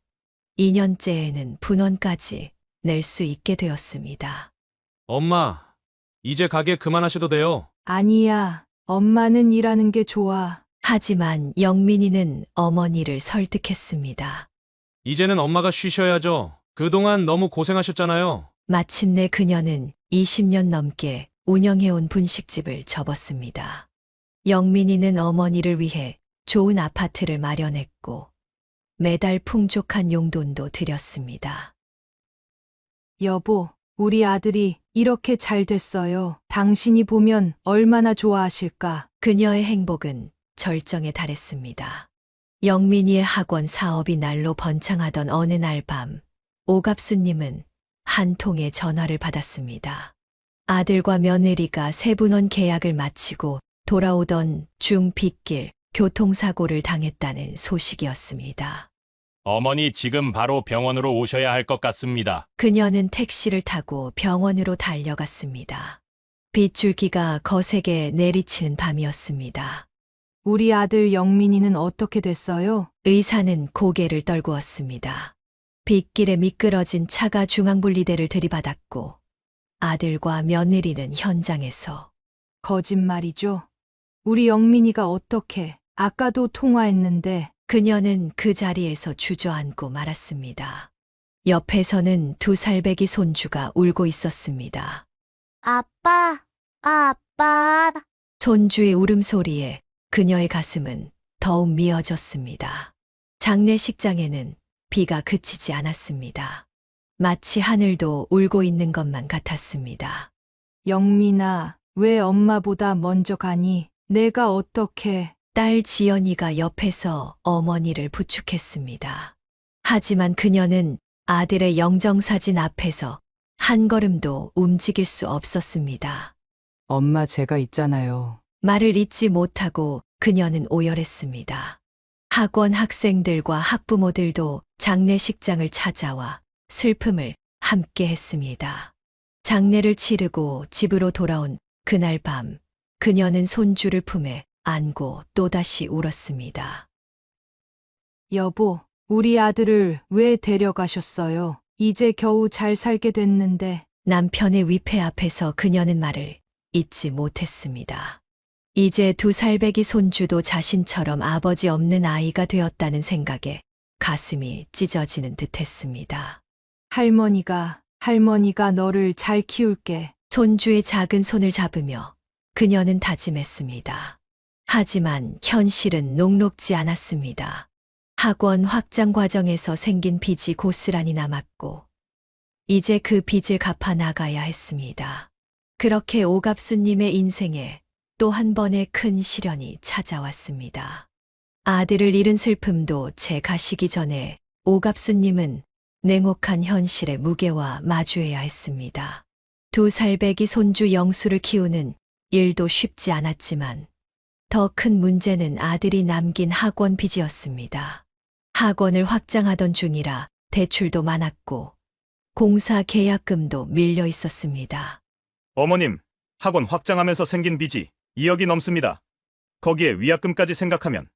[SPEAKER 4] 2년째에는 분원까지 낼 수 있게 되었습니다.
[SPEAKER 6] 엄마, 이제 가게 그만하셔도 돼요.
[SPEAKER 12] 아니야, 엄마는 일하는 게 좋아.
[SPEAKER 4] 하지만 영민이는 어머니를 설득했습니다.
[SPEAKER 6] 이제는 엄마가 쉬셔야죠. 그동안 너무 고생하셨잖아요.
[SPEAKER 4] 마침내 그녀는 20년 넘게 운영해온 분식집을 접었습니다. 영민이는 어머니를 위해 좋은 아파트를 마련했고 매달 풍족한 용돈도 드렸습니다.
[SPEAKER 12] 여보, 우리 아들이 이렇게 잘 됐어요. 당신이 보면 얼마나 좋아하실까?
[SPEAKER 4] 그녀의 행복은 절정에 달했습니다. 영민이의 학원 사업이 날로 번창하던 어느 날 밤, 오갑수님은 한 통의 전화를 받았습니다. 아들과 며느리가 세분원 계약을 마치고 돌아오던 중 빗길 교통사고를 당했다는 소식이었습니다.
[SPEAKER 17] 어머니 지금 바로 병원으로 오셔야 할 것 같습니다.
[SPEAKER 4] 그녀는 택시를 타고 병원으로 달려갔습니다. 빗줄기가 거세게 내리치는 밤이었습니다.
[SPEAKER 12] 우리 아들 영민이는 어떻게 됐어요?
[SPEAKER 4] 의사는 고개를 떨구었습니다. 빗길에 미끄러진 차가 중앙분리대를 들이받았고 아들과 며느리는 현장에서
[SPEAKER 12] 거짓말이죠. 우리 영민이가 어떻게, 아까도 통화했는데.
[SPEAKER 4] 그녀는 그 자리에서 주저앉고 말았습니다. 옆에서는 2살배기 손주가 울고 있었습니다.
[SPEAKER 9] 아빠, 아빠.
[SPEAKER 4] 손주의 울음소리에 그녀의 가슴은 더욱 미어졌습니다. 장례식장에는 비가 그치지 않았습니다. 마치 하늘도 울고 있는 것만 같았습니다.
[SPEAKER 12] 영민아, 왜 엄마보다 먼저 가니? 내가 어떻게...
[SPEAKER 4] 딸 지연이가 옆에서 어머니를 부축했습니다. 하지만 그녀는 아들의 영정사진 앞에서 한 걸음도 움직일 수 없었습니다.
[SPEAKER 5] 엄마 제가 있잖아요.
[SPEAKER 4] 말을 잇지 못하고 그녀는 오열했습니다. 학원 학생들과 학부모들도 장례식장을 찾아와 슬픔을 함께 했습니다. 장례를 치르고 집으로 돌아온 그날 밤, 그녀는 손주를 품에 안고 또다시 울었습니다.
[SPEAKER 12] 여보, 우리 아들을 왜 데려가셨어요? 이제 겨우 잘 살게 됐는데.
[SPEAKER 4] 남편의 위패 앞에서 그녀는 말을 잇지 못했습니다. 이제 2살배기 손주도 자신처럼 아버지 없는 아이가 되었다는 생각에 가슴이 찢어지는 듯했습니다.
[SPEAKER 12] 할머니가 너를 잘 키울게.
[SPEAKER 4] 손주의 작은 손을 잡으며 그녀는 다짐했습니다. 하지만 현실은 녹록지 않았습니다. 학원 확장 과정에서 생긴 빚이 고스란히 남았고 이제 그 빚을 갚아 나가야 했습니다. 그렇게 오갑수님의 인생에 또 한 번의 큰 시련이 찾아왔습니다. 아들을 잃은 슬픔도 채 가시기 전에 오갑수님은 냉혹한 현실의 무게와 마주해야 했습니다. 2살배기 손주 영수를 키우는 일도 쉽지 않았지만 더 큰 문제는 아들이 남긴 학원 빚이었습니다. 학원을 확장하던 중이라 대출도 많았고 공사 계약금도 밀려 있었습니다.
[SPEAKER 18] 어머님, 학원 확장하면서 생긴 빚이 2억이 넘습니다. 거기에 위약금까지 생각하면.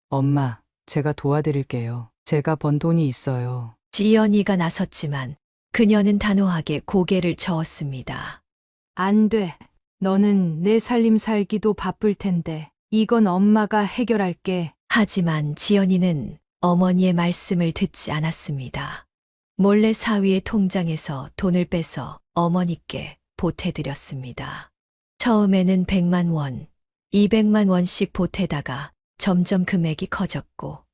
[SPEAKER 5] 엄마, 제가 도와드릴게요. 제가 번 돈이 있어요.
[SPEAKER 4] 지연이가 나섰지만 그녀는 단호하게 고개를 저었습니다.
[SPEAKER 12] 안 돼. 너는 내 살림 살기도 바쁠 텐데. 이건 엄마가 해결할게.
[SPEAKER 4] 하지만 지연이는 어머니의 말씀을 듣지 않았습니다. 몰래 사위의 통장에서 돈을 빼서 어머니께 보태드렸습니다. 처음에는 100만 원, 200만 원씩 보태다가 점점 금액이 커졌고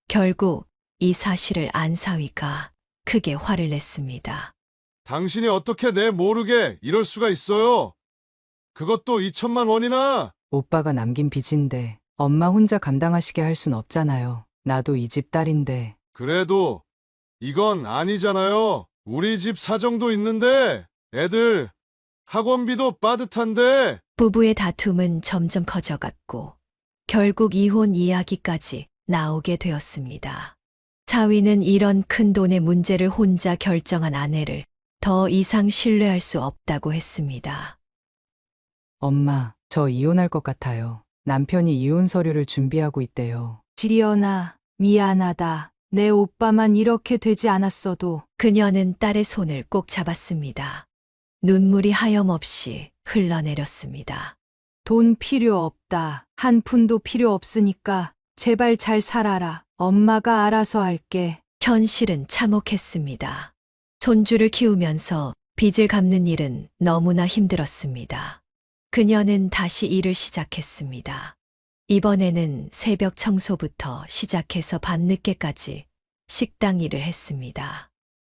[SPEAKER 4] 결국 이 사실을 안 사위가 크게 화를 냈습니다.
[SPEAKER 19] 당신이 어떻게 내 모르게 이럴 수가 있어요? 그것도 2천만 원이나?
[SPEAKER 5] 오빠가 남긴 빚인데 엄마 혼자 감당하시게 할 순 없잖아요. 나도 이 집 딸인데.
[SPEAKER 19] 그래도 이건 아니잖아요. 우리 집 사정도 있는데 애들 학원비도 빠듯한데.
[SPEAKER 4] 부부의 다툼은 점점 커져갔고 결국 이혼 이야기까지 나오게 되었습니다. 사위는 이런 큰 돈의 문제를 혼자 결정한 아내를 더 이상 신뢰할 수 없다고 했습니다.
[SPEAKER 5] 엄마, 저 이혼할 것 같아요. 남편이 이혼 서류를 준비하고 있대요.
[SPEAKER 12] 지연아, 미안하다. 내 오빠만 이렇게 되지 않았어도.
[SPEAKER 4] 그녀는 딸의 손을 꼭 잡았습니다. 눈물이 하염없이 흘러내렸습니다.
[SPEAKER 12] 돈 필요 없다. 한 푼도 필요 없으니까 제발 잘 살아라. 엄마가 알아서 할게.
[SPEAKER 4] 현실은 참혹했습니다. 손주를 키우면서 빚을 갚는 일은 너무나 힘들었습니다. 그녀는 다시 일을 시작했습니다. 이번에는 새벽 청소부터 시작해서 밤늦게까지 식당 일을 했습니다.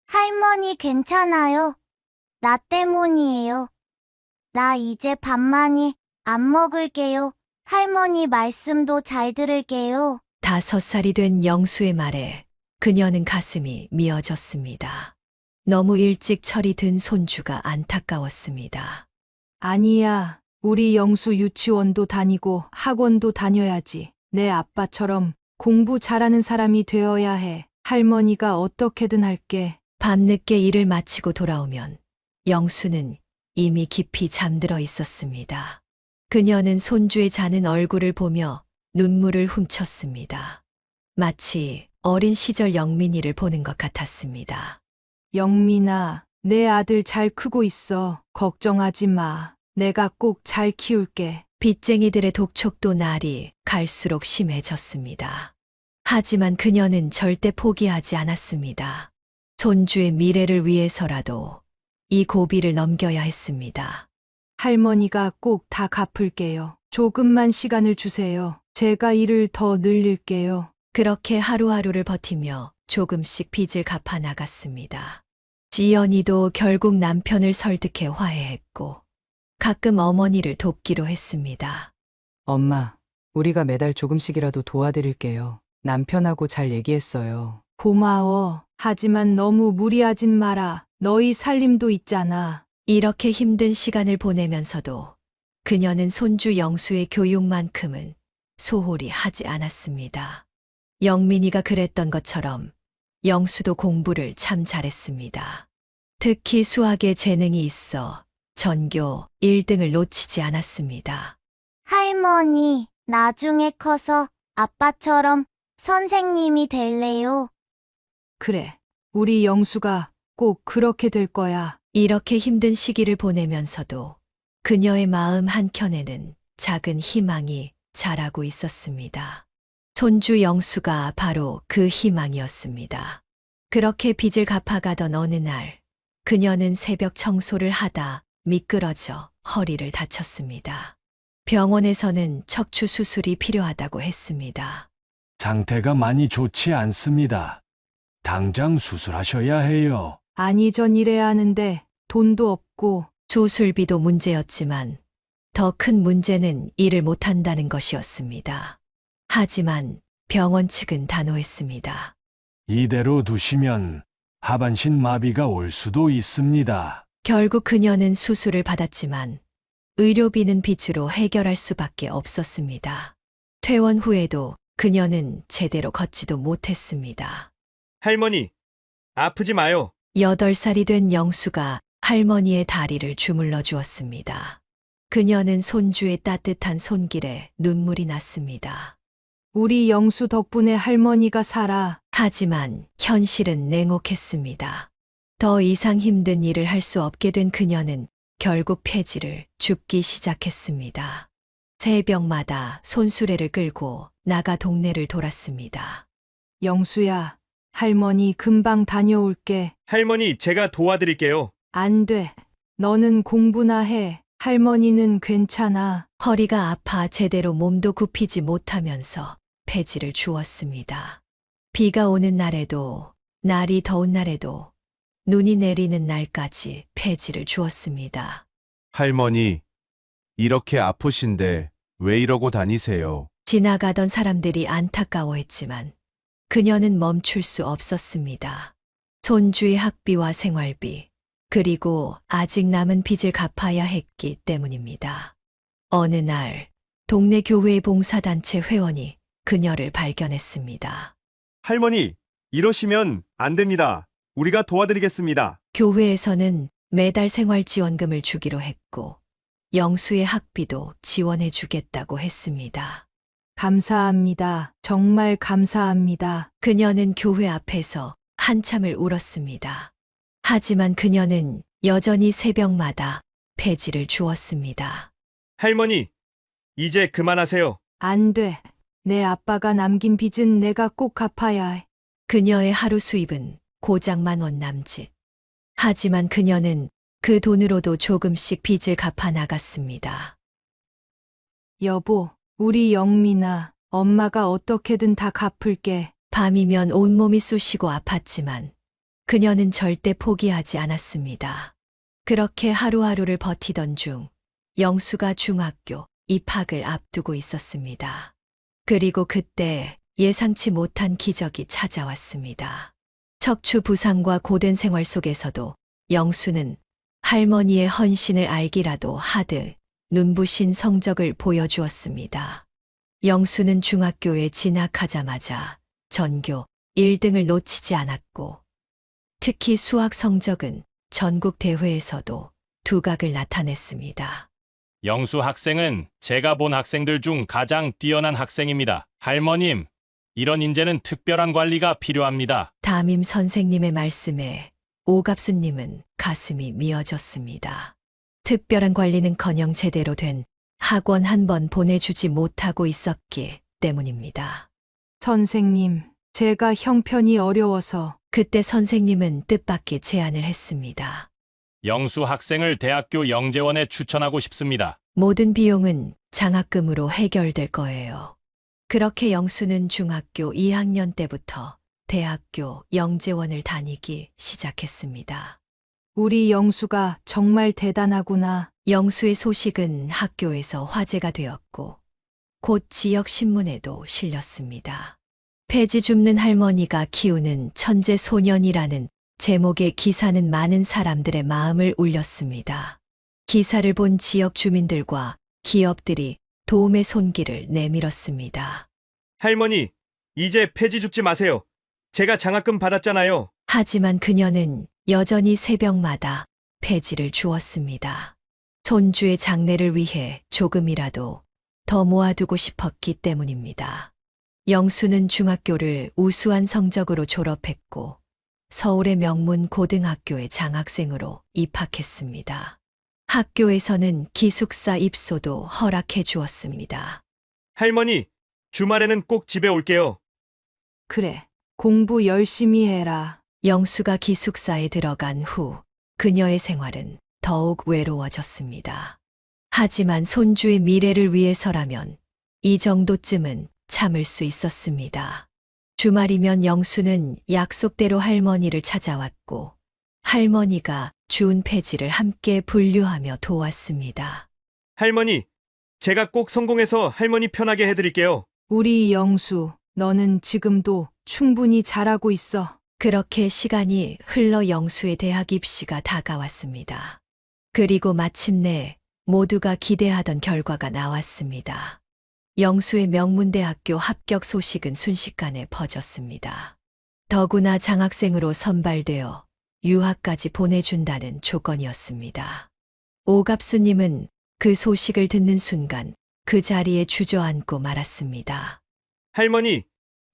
[SPEAKER 9] 할머니 괜찮아요. 나 때문이에요. 나 이제 밥 많이 안 먹을게요. 할머니 말씀도 잘 들을게요.
[SPEAKER 4] 5살이 된 영수의 말에 그녀는 가슴이 미어졌습니다. 너무 일찍 철이 든 손주가 안타까웠습니다.
[SPEAKER 12] 아니야. 우리 영수 유치원도 다니고 학원도 다녀야지. 내 아빠처럼 공부 잘하는 사람이 되어야 해. 할머니가 어떻게든 할게.
[SPEAKER 4] 밤늦게 일을 마치고 돌아오면 영수는 이미 깊이 잠들어 있었습니다. 그녀는 손주의 자는 얼굴을 보며 눈물을 훔쳤습니다. 마치 어린 시절 영민이를 보는 것 같았습니다.
[SPEAKER 12] 영민아, 내 아들 잘 크고 있어. 걱정하지 마. 내가 꼭 잘 키울게.
[SPEAKER 4] 빚쟁이들의 독촉도 날이 갈수록 심해졌습니다. 하지만 그녀는 절대 포기하지 않았습니다. 손주의 미래를 위해서라도 이 고비를 넘겨야 했습니다.
[SPEAKER 12] 할머니가 꼭 다 갚을게요. 조금만 시간을 주세요. 제가 일을 더 늘릴게요.
[SPEAKER 4] 그렇게 하루하루를 버티며 조금씩 빚을 갚아 나갔습니다. 지연이도 결국 남편을 설득해 화해했고 가끔 어머니를 돕기로 했습니다.
[SPEAKER 5] 엄마, 우리가 매달 조금씩이라도 도와드릴게요. 남편하고 잘 얘기했어요.
[SPEAKER 12] 고마워. 하지만 너무 무리하진 마라. 너희 살림도 있잖아.
[SPEAKER 4] 이렇게 힘든 시간을 보내면서도 그녀는 손주 영수의 교육만큼은 소홀히 하지 않았습니다. 영민이가 그랬던 것처럼 영수도 공부를 참 잘했습니다. 특히 수학에 재능이 있어 전교 1등을 놓치지 않았습니다.
[SPEAKER 9] 할머니, 나중에 커서 아빠처럼 선생님이 될래요.
[SPEAKER 12] 그래. 우리 영수가 꼭 그렇게 될 거야.
[SPEAKER 4] 이렇게 힘든 시기를 보내면서도 그녀의 마음 한켠에는 작은 희망이 자라고 있었습니다. 손주 영수가 바로 그 희망이었습니다. 그렇게 빚을 갚아가던 어느 날, 그녀는 새벽 청소를 하다 미끄러져 허리를 다쳤습니다. 병원에서는 척추 수술이 필요하다고 했습니다.
[SPEAKER 8] 상태가 많이 좋지 않습니다. 당장 수술하셔야 해요.
[SPEAKER 12] 아니, 전 일해야 하는데 돈도 없고.
[SPEAKER 4] 수술비도 문제였지만 더 큰 문제는 일을 못한다는 것이었습니다. 하지만 병원 측은 단호했습니다.
[SPEAKER 8] 이대로 두시면 하반신 마비가 올 수도 있습니다.
[SPEAKER 4] 결국 그녀는 수술을 받았지만 의료비는 빚으로 해결할 수밖에 없었습니다. 퇴원 후에도 그녀는 제대로 걷지도 못했습니다.
[SPEAKER 3] 할머니, 아프지 마요.
[SPEAKER 4] 8살이 된 영수가 할머니의 다리를 주물러 주었습니다. 그녀는 손주의 따뜻한 손길에 눈물이 났습니다.
[SPEAKER 12] 우리 영수 덕분에 할머니가 살아.
[SPEAKER 4] 하지만 현실은 냉혹했습니다. 더 이상 힘든 일을 할 수 없게 된 그녀는 결국 폐지를 줍기 시작했습니다. 새벽마다 손수레를 끌고 나가 동네를 돌았습니다.
[SPEAKER 12] 영수야, 할머니 금방 다녀올게.
[SPEAKER 3] 할머니, 제가 도와드릴게요.
[SPEAKER 12] 안 돼. 너는 공부나 해. 할머니는 괜찮아.
[SPEAKER 4] 허리가 아파 제대로 몸도 굽히지 못하면서 폐지를 주었습니다. 비가 오는 날에도, 날이 더운 날에도, 눈이 내리는 날까지 폐지를 주었습니다.
[SPEAKER 20] 할머니, 이렇게 아프신데 왜 이러고 다니세요?
[SPEAKER 4] 지나가던 사람들이 안타까워했지만 그녀는 멈출 수 없었습니다. 손주의 학비와 생활비, 그리고 아직 남은 빚을 갚아야 했기 때문입니다. 어느 날 동네 교회 봉사단체 회원이 그녀를 발견했습니다.
[SPEAKER 3] 할머니, 이러시면 안 됩니다. 우리가 도와드리겠습니다.
[SPEAKER 4] 교회에서는 매달 생활지원금을 주기로 했고 영수의 학비도 지원해 주겠다고 했습니다.
[SPEAKER 12] 감사합니다. 정말 감사합니다.
[SPEAKER 4] 그녀는 교회 앞에서 한참을 울었습니다. 하지만 그녀는 여전히 새벽마다 폐지를 주었습니다.
[SPEAKER 3] 할머니, 이제 그만하세요.
[SPEAKER 12] 안 돼. 내 아빠가 남긴 빚은 내가 꼭 갚아야 해.
[SPEAKER 4] 그녀의 하루 수입은 고작 10,000원 남짓. 하지만 그녀는 그 돈으로도 조금씩 빚을 갚아 나갔습니다.
[SPEAKER 12] 여보, 우리 영민아, 엄마가 어떻게든 다 갚을게.
[SPEAKER 4] 밤이면 온몸이 쑤시고 아팠지만 그녀는 절대 포기하지 않았습니다. 그렇게 하루하루를 버티던 중 영수가 중학교 입학을 앞두고 있었습니다. 그리고 그때 예상치 못한 기적이 찾아왔습니다. 척추 부상과 고된 생활 속에서도 영수는 할머니의 헌신을 알기라도 하듯 눈부신 성적을 보여주었습니다. 영수는 중학교에 진학하자마자 전교 1등을 놓치지 않았고 특히 수학 성적은 전국 대회에서도 두각을 나타냈습니다.
[SPEAKER 17] 영수 학생은 제가 본 학생들 중 가장 뛰어난 학생입니다. 할머님, 이런 인재는 특별한 관리가 필요합니다.
[SPEAKER 4] 담임 선생님의 말씀에 오갑수님은 가슴이 미어졌습니다. 특별한 관리는커녕 제대로 된 학원 한 번 보내주지 못하고 있었기 때문입니다.
[SPEAKER 12] 선생님, 제가 형편이 어려워서.
[SPEAKER 4] 그때 선생님은 뜻밖의 제안을 했습니다.
[SPEAKER 17] 영수 학생을 대학교 영재원에 추천하고 싶습니다.
[SPEAKER 4] 모든 비용은 장학금으로 해결될 거예요. 그렇게 영수는 중학교 2학년 때부터 대학교 영재원을 다니기 시작했습니다.
[SPEAKER 12] 우리 영수가 정말 대단하구나.
[SPEAKER 4] 영수의 소식은 학교에서 화제가 되었고 곧 지역 신문에도 실렸습니다. 폐지 줍는 할머니가 키우는 천재 소년이라는 제목의 기사는 많은 사람들의 마음을 울렸습니다. 기사를 본 지역 주민들과 기업들이 도움의 손길을 내밀었습니다.
[SPEAKER 3] 할머니, 이제 폐지 줍지 마세요. 제가 장학금 받았잖아요.
[SPEAKER 4] 하지만 그녀는 여전히 새벽마다 폐지를 주었습니다. 손주의 장래를 위해 조금이라도 더 모아두고 싶었기 때문입니다. 영수는 중학교를 우수한 성적으로 졸업했고 서울의 명문 고등학교에 장학생으로 입학했습니다. 학교에서는 기숙사 입소도 허락해 주었습니다.
[SPEAKER 3] 할머니, 주말에는 꼭 집에 올게요.
[SPEAKER 12] 그래, 공부 열심히 해라.
[SPEAKER 4] 영수가 기숙사에 들어간 후 그녀의 생활은 더욱 외로워졌습니다. 하지만 손주의 미래를 위해서라면 이 정도쯤은 참을 수 있었습니다. 주말이면 영수는 약속대로 할머니를 찾아왔고 할머니가 주운 폐지를 함께 분류하며 도왔습니다.
[SPEAKER 3] 할머니, 제가 꼭 성공해서 할머니 편하게 해드릴게요.
[SPEAKER 12] 우리 영수, 너는 지금도 충분히 잘하고 있어.
[SPEAKER 4] 그렇게 시간이 흘러 영수의 대학 입시가 다가왔습니다. 그리고 마침내 모두가 기대하던 결과가 나왔습니다. 영수의 명문대학교 합격 소식은 순식간에 퍼졌습니다. 더구나 장학생으로 선발되어 유학까지 보내준다는 조건이었습니다. 오갑수님은 그 소식을 듣는 순간 그 자리에 주저앉고 말았습니다.
[SPEAKER 3] 할머니,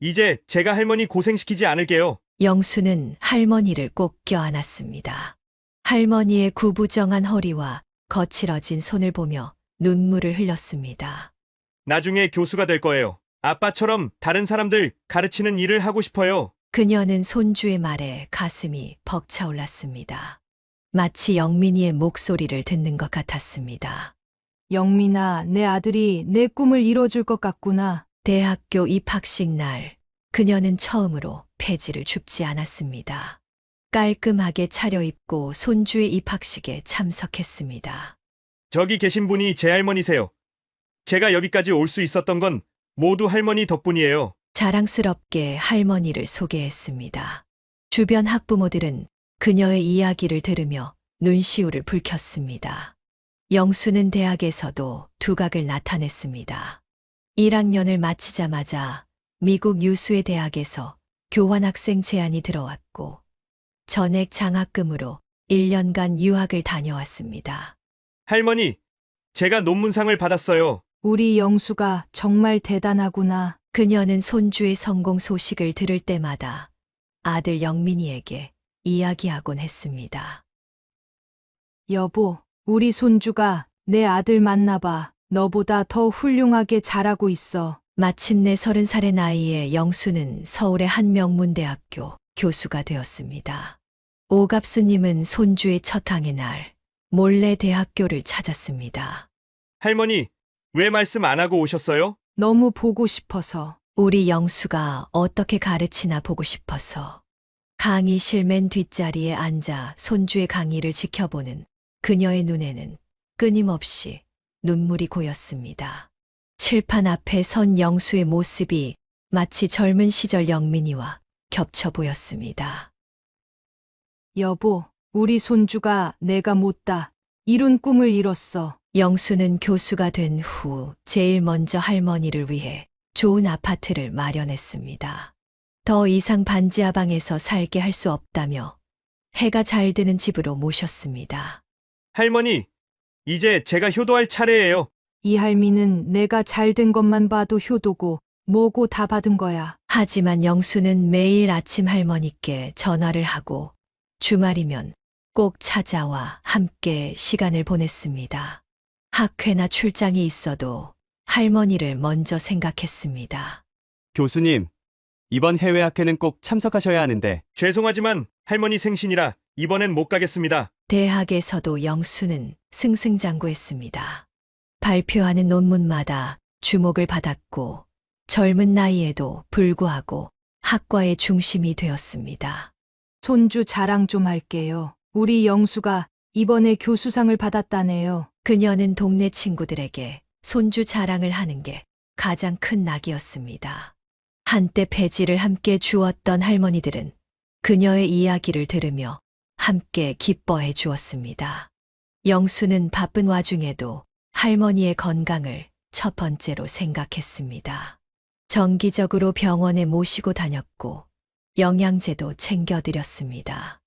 [SPEAKER 3] 이제 제가 할머니 고생시키지 않을게요.
[SPEAKER 4] 영수는 할머니를 꼭 껴안았습니다. 할머니의 구부정한 허리와 거칠어진 손을 보며 눈물을 흘렸습니다.
[SPEAKER 3] 나중에 교수가 될 거예요. 아빠처럼 다른 사람들 가르치는 일을 하고 싶어요.
[SPEAKER 4] 그녀는 손주의 말에 가슴이 벅차올랐습니다. 마치 영민이의 목소리를 듣는 것 같았습니다.
[SPEAKER 12] 영민아, 내 아들이 내 꿈을 이뤄줄 것 같구나.
[SPEAKER 4] 대학교 입학식 날, 그녀는 처음으로 폐지를 줍지 않았습니다. 깔끔하게 차려입고 손주의 입학식에 참석했습니다.
[SPEAKER 3] 저기 계신 분이 제 할머니세요. 제가 여기까지 올 수 있었던 건 모두 할머니 덕분이에요.
[SPEAKER 4] 자랑스럽게 할머니를 소개했습니다. 주변 학부모들은 그녀의 이야기를 들으며 눈시울을 붉혔습니다. 영수는 대학에서도 두각을 나타냈습니다. 1학년을 마치자마자 미국 유수의 대학에서 교환학생 제안이 들어왔고 전액 장학금으로 1년간 유학을 다녀왔습니다.
[SPEAKER 3] 할머니, 제가 논문상을 받았어요.
[SPEAKER 12] 우리 영수가 정말 대단하구나.
[SPEAKER 4] 그녀는 손주의 성공 소식을 들을 때마다 아들 영민이에게 이야기하곤 했습니다.
[SPEAKER 12] 여보, 우리 손주가 내 아들 만나봐. 너보다 더 훌륭하게 자라고 있어.
[SPEAKER 4] 마침내 30살의 나이에 영수는 서울의 한 명문대학교 교수가 되었습니다. 오갑수님은 손주의 첫 항의 날 몰래 대학교를 찾았습니다.
[SPEAKER 3] 할머니, 왜 말씀 안 하고 오셨어요?
[SPEAKER 12] 너무 보고 싶어서.
[SPEAKER 4] 우리 영수가 어떻게 가르치나 보고 싶어서. 강의실 맨 뒷자리에 앉아 손주의 강의를 지켜보는 그녀의 눈에는 끊임없이 눈물이 고였습니다. 칠판 앞에 선 영수의 모습이 마치 젊은 시절 영민이와 겹쳐 보였습니다.
[SPEAKER 12] 여보, 우리 손주가 내가 못다 이룬 꿈을 이뤘어.
[SPEAKER 4] 영수는 교수가 된 후 제일 먼저 할머니를 위해 좋은 아파트를 마련했습니다. 더 이상 반지하방에서 살게 할 수 없다며 해가 잘 드는 집으로 모셨습니다.
[SPEAKER 3] 할머니, 이제 제가 효도할 차례예요.
[SPEAKER 12] 이 할미는 내가 잘 된 것만 봐도 효도고 뭐고 다 받은 거야.
[SPEAKER 4] 하지만 영수는 매일 아침 할머니께 전화를 하고 주말이면 꼭 찾아와 함께 시간을 보냈습니다. 학회나 출장이 있어도 할머니를 먼저 생각했습니다.
[SPEAKER 21] 교수님, 이번 해외 학회는 꼭 참석하셔야 하는데.
[SPEAKER 3] 죄송하지만 할머니 생신이라 이번엔 못 가겠습니다.
[SPEAKER 4] 대학에서도 영수는 승승장구했습니다. 발표하는 논문마다 주목을 받았고 젊은 나이에도 불구하고 학과의 중심이 되었습니다.
[SPEAKER 12] 손주 자랑 좀 할게요. 우리 영수가 이번에 교수상을 받았다네요.
[SPEAKER 4] 그녀는 동네 친구들에게 손주 자랑을 하는 게 가장 큰 낙이었습니다. 한때 배지를 함께 주었던 할머니들은 그녀의 이야기를 들으며 함께 기뻐해 주었습니다. 영수는 바쁜 와중에도 할머니의 건강을 첫 번째로 생각했습니다. 정기적으로 병원에 모시고 다녔고 영양제도 챙겨드렸습니다.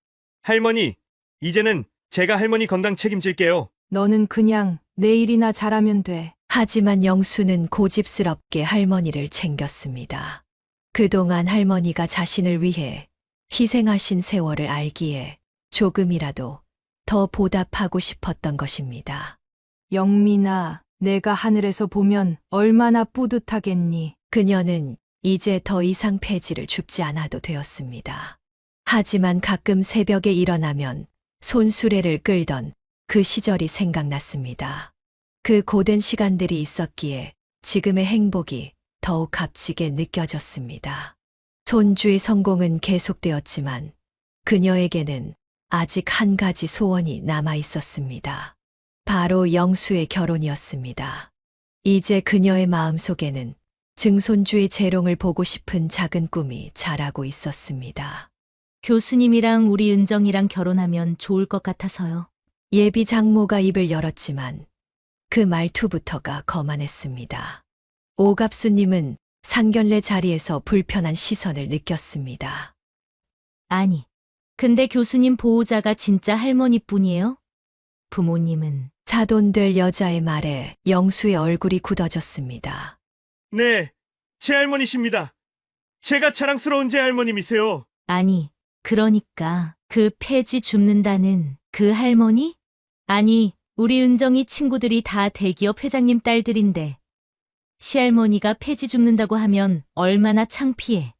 [SPEAKER 3] 할머니, 이제는 제가 할머니 건강 책임질게요.
[SPEAKER 12] 너는 그냥 내일이나 잘하면 돼.
[SPEAKER 4] 하지만 영수는 고집스럽게 할머니를 챙겼습니다. 그동안 할머니가 자신을 위해 희생하신 세월을 알기에 조금이라도 더 보답하고 싶었던 것입니다.
[SPEAKER 12] 영민아, 내가 하늘에서 보면 얼마나 뿌듯하겠니?
[SPEAKER 4] 그녀는 이제 더 이상 폐지를 줍지 않아도 되었습니다. 하지만 가끔 새벽에 일어나면 손수레를 끌던 그 시절이 생각났습니다. 그 고된 시간들이 있었기에 지금의 행복이 더욱 값지게 느껴졌습니다. 손주의 성공은 계속되었지만 그녀에게는 아직 한 가지 소원이 남아 있었습니다. 바로 영수의 결혼이었습니다. 이제 그녀의 마음속에는 증손주의 재롱을 보고 싶은 작은 꿈이 자라고 있었습니다.
[SPEAKER 1] 교수님이랑 우리 은정이랑 결혼하면 좋을 것 같아서요.
[SPEAKER 4] 예비 장모가 입을 열었지만 그 말투부터가 거만했습니다. 오갑수님은 상견례 자리에서 불편한 시선을 느꼈습니다.
[SPEAKER 1] 아니, 근데 교수님 보호자가 진짜 할머니뿐이에요? 부모님은
[SPEAKER 4] 사돈될 여자의 말에 영수의 얼굴이 굳어졌습니다.
[SPEAKER 3] 네, 제 할머니십니다. 제가 자랑스러운 제 할머님이세요.
[SPEAKER 1] 아니, 그러니까 그 폐지 줍는다는 그 할머니? 아니, 우리 은정이 친구들이 다 대기업 회장님 딸들인데 시할머니가 폐지 줍는다고 하면 얼마나 창피해.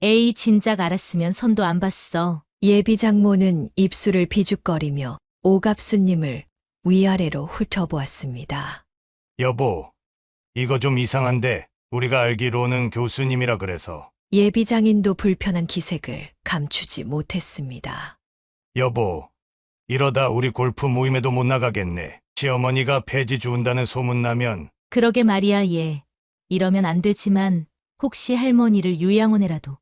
[SPEAKER 1] 에이, 진작 알았으면 손도 안 봤어.
[SPEAKER 4] 예비 장모는 입술을 비죽거리며 오갑수님을 위아래로 훑어보았습니다.
[SPEAKER 2] 여보, 이거 좀 이상한데 우리가 알기로는 교수님이라 그래서.
[SPEAKER 4] 예비 장인도 불편한 기색을 감추지 못했습니다.
[SPEAKER 2] 여보, 이러다 우리 골프 모임에도 못 나가겠네. 시어머니가 폐지 주운다는 소문 나면.
[SPEAKER 1] 그러게 말이야, 얘. 이러면 안 되지만 혹시 할머니를 요양원에라도.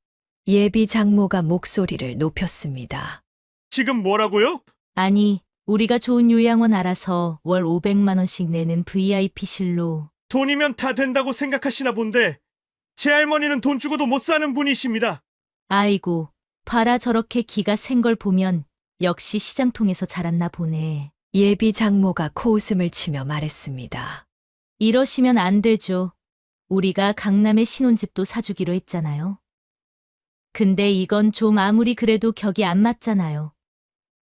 [SPEAKER 4] 예비 장모가 목소리를 높였습니다.
[SPEAKER 3] 지금 뭐라고요?
[SPEAKER 1] 아니, 우리가 좋은 요양원 알아서 월 500만 원씩 내는 VIP실로.
[SPEAKER 3] 돈이면 다 된다고 생각하시나 본데 제 할머니는 돈 주고도 못 사는 분이십니다.
[SPEAKER 1] 아이고, 봐라, 저렇게 기가 센 걸 보면 역시 시장통에서 자랐나 보네.
[SPEAKER 4] 예비 장모가 코웃음을 치며 말했습니다.
[SPEAKER 1] 이러시면 안 되죠. 우리가 강남에 신혼집도 사주기로 했잖아요. 근데 이건 좀 아무리 그래도 격이 안 맞잖아요.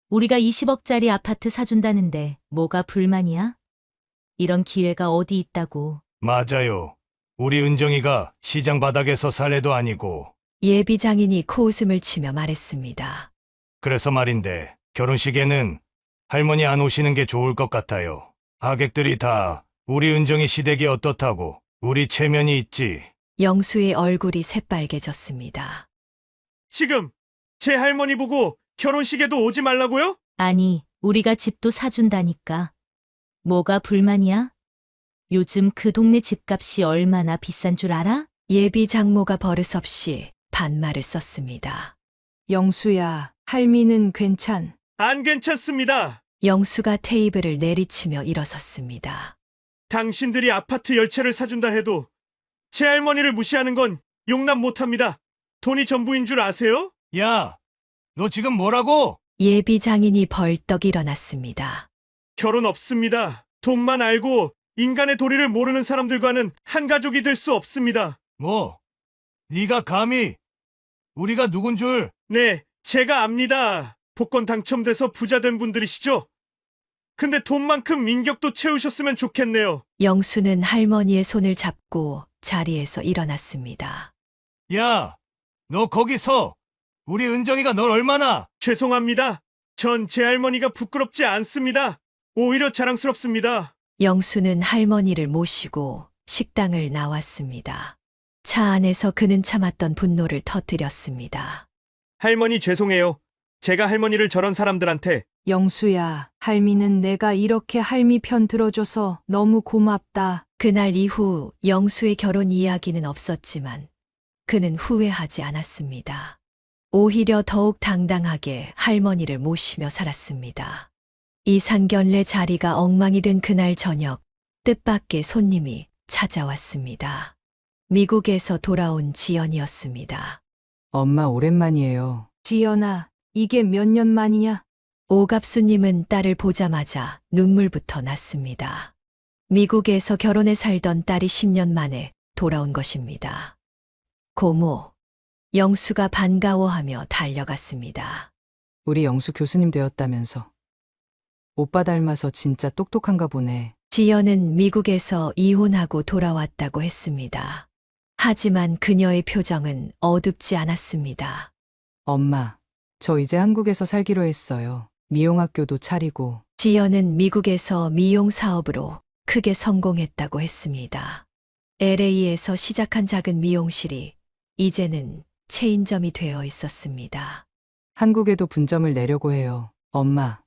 [SPEAKER 1] 우리가 20억짜리 아파트 사준다는데 뭐가 불만이야? 이런 기회가 어디 있다고.
[SPEAKER 2] 맞아요. 우리 은정이가 시장 바닥에서 살 애도 아니고.
[SPEAKER 4] 예비 장인이 코웃음을 치며 말했습니다.
[SPEAKER 2] 그래서 말인데 결혼식에는 할머니 안 오시는 게 좋을 것 같아요. 하객들이 다 우리 은정이 시댁이 어떻다고 우리 체면이 있지.
[SPEAKER 4] 영수의 얼굴이 새빨개졌습니다.
[SPEAKER 3] 지금 제 할머니 보고 결혼식에도 오지 말라고요?
[SPEAKER 1] 아니, 우리가 집도 사준다니까. 뭐가 불만이야? 요즘 그 동네 집값이 얼마나 비싼 줄 알아?
[SPEAKER 4] 예비 장모가 버릇없이 반말을 썼습니다.
[SPEAKER 12] 영수야, 할미는
[SPEAKER 3] 안 괜찮습니다.
[SPEAKER 4] 영수가 테이블을 내리치며 일어섰습니다.
[SPEAKER 3] 당신들이 아파트 10채를 사준다 해도 제 할머니를 무시하는 건 용납 못합니다. 돈이 전부인 줄 아세요?
[SPEAKER 2] 야, 너 지금 뭐라고?
[SPEAKER 4] 예비 장인이 벌떡 일어났습니다.
[SPEAKER 3] 결혼 없습니다. 돈만 알고 인간의 도리를 모르는 사람들과는 한 가족이 될 수 없습니다.
[SPEAKER 2] 뭐? 네가 감히 우리가 누군 줄?
[SPEAKER 3] 네, 제가 압니다. 복권 당첨돼서 부자 된 분들이시죠? 근데 돈만큼 인격도 채우셨으면 좋겠네요.
[SPEAKER 4] 영수는 할머니의 손을 잡고 자리에서 일어났습니다.
[SPEAKER 2] 야, 너 거기서 우리 은정이가 널 얼마나?
[SPEAKER 3] 죄송합니다. 전 제 할머니가 부끄럽지 않습니다. 오히려 자랑스럽습니다.
[SPEAKER 4] 영수는 할머니를 모시고 식당을 나왔습니다. 차 안에서 그는 참았던 분노를 터뜨렸습니다.
[SPEAKER 3] 할머니 죄송해요. 제가 할머니를 저런 사람들한테.
[SPEAKER 12] 영수야, 할미는 내가 이렇게 할미 편 들어줘서 너무 고맙다.
[SPEAKER 4] 그날 이후 영수의 결혼 이야기는 없었지만 그는 후회하지 않았습니다. 오히려 더욱 당당하게 할머니를 모시며 살았습니다. 이 상견례 자리가 엉망이 된 그날 저녁, 뜻밖의 손님이 찾아왔습니다. 미국에서 돌아온 지연이었습니다.
[SPEAKER 12] 엄마 오랜만이에요. 지연아, 이게 몇 년 만이냐?
[SPEAKER 4] 오갑수님은 딸을 보자마자 눈물부터 났습니다. 미국에서 결혼해 살던 딸이 10년 만에 돌아온 것입니다. 고모, 영수가 반가워하며 달려갔습니다.
[SPEAKER 12] 우리 영수 교수님 되었다면서. 오빠 닮아서 진짜 똑똑한가 보네.
[SPEAKER 4] 지연은 미국에서 이혼하고 돌아왔다고 했습니다. 하지만 그녀의 표정은 어둡지 않았습니다.
[SPEAKER 12] 엄마, 저 이제 한국에서 살기로 했어요. 미용학교도 차리고.
[SPEAKER 4] 지연은 미국에서 미용 사업으로 크게 성공했다고 했습니다. LA에서 시작한 작은 미용실이 이제는 체인점이 되어 있었습니다.
[SPEAKER 12] 한국에도 분점을 내려고 해요. 엄마,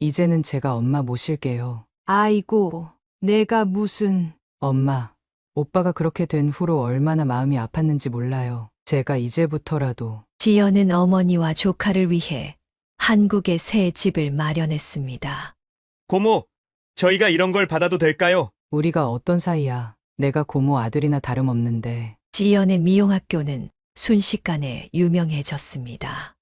[SPEAKER 12] 이제는 제가 엄마 모실게요. 아이고, 내가 무슨... 엄마, 오빠가 그렇게 된 후로 얼마나 마음이 아팠는지 몰라요. 제가 이제부터라도...
[SPEAKER 4] 지연은 어머니와 조카를 위해 한국에 새 집을 마련했습니다.
[SPEAKER 3] 고모, 저희가 이런 걸 받아도 될까요?
[SPEAKER 12] 우리가 어떤 사이야. 내가 고모 아들이나 다름없는데.
[SPEAKER 4] 지연의 미용학교는 순식간에 유명해졌습니다.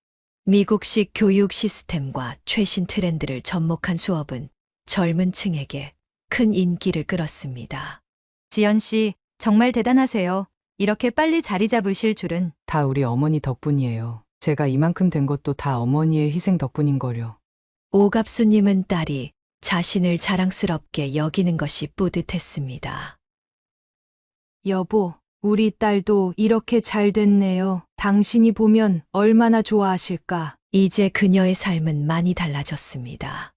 [SPEAKER 4] 미국식 교육 시스템과 최신 트렌드를 접목한 수업은 젊은 층에게 큰 인기를 끌었습니다.
[SPEAKER 14] 지연 씨, 정말 대단하세요. 이렇게 빨리 자리 잡으실 줄은.
[SPEAKER 12] 다 우리 어머니 덕분이에요. 제가 이만큼 된 것도 다 어머니의 희생 덕분인걸요.
[SPEAKER 4] 오갑수님은 딸이 자신을 자랑스럽게 여기는 것이 뿌듯했습니다.
[SPEAKER 12] 여보, 우리 딸도 이렇게 잘 됐네요. 당신이 보면 얼마나 좋아하실까.
[SPEAKER 4] 이제 그녀의 삶은 많이 달라졌습니다.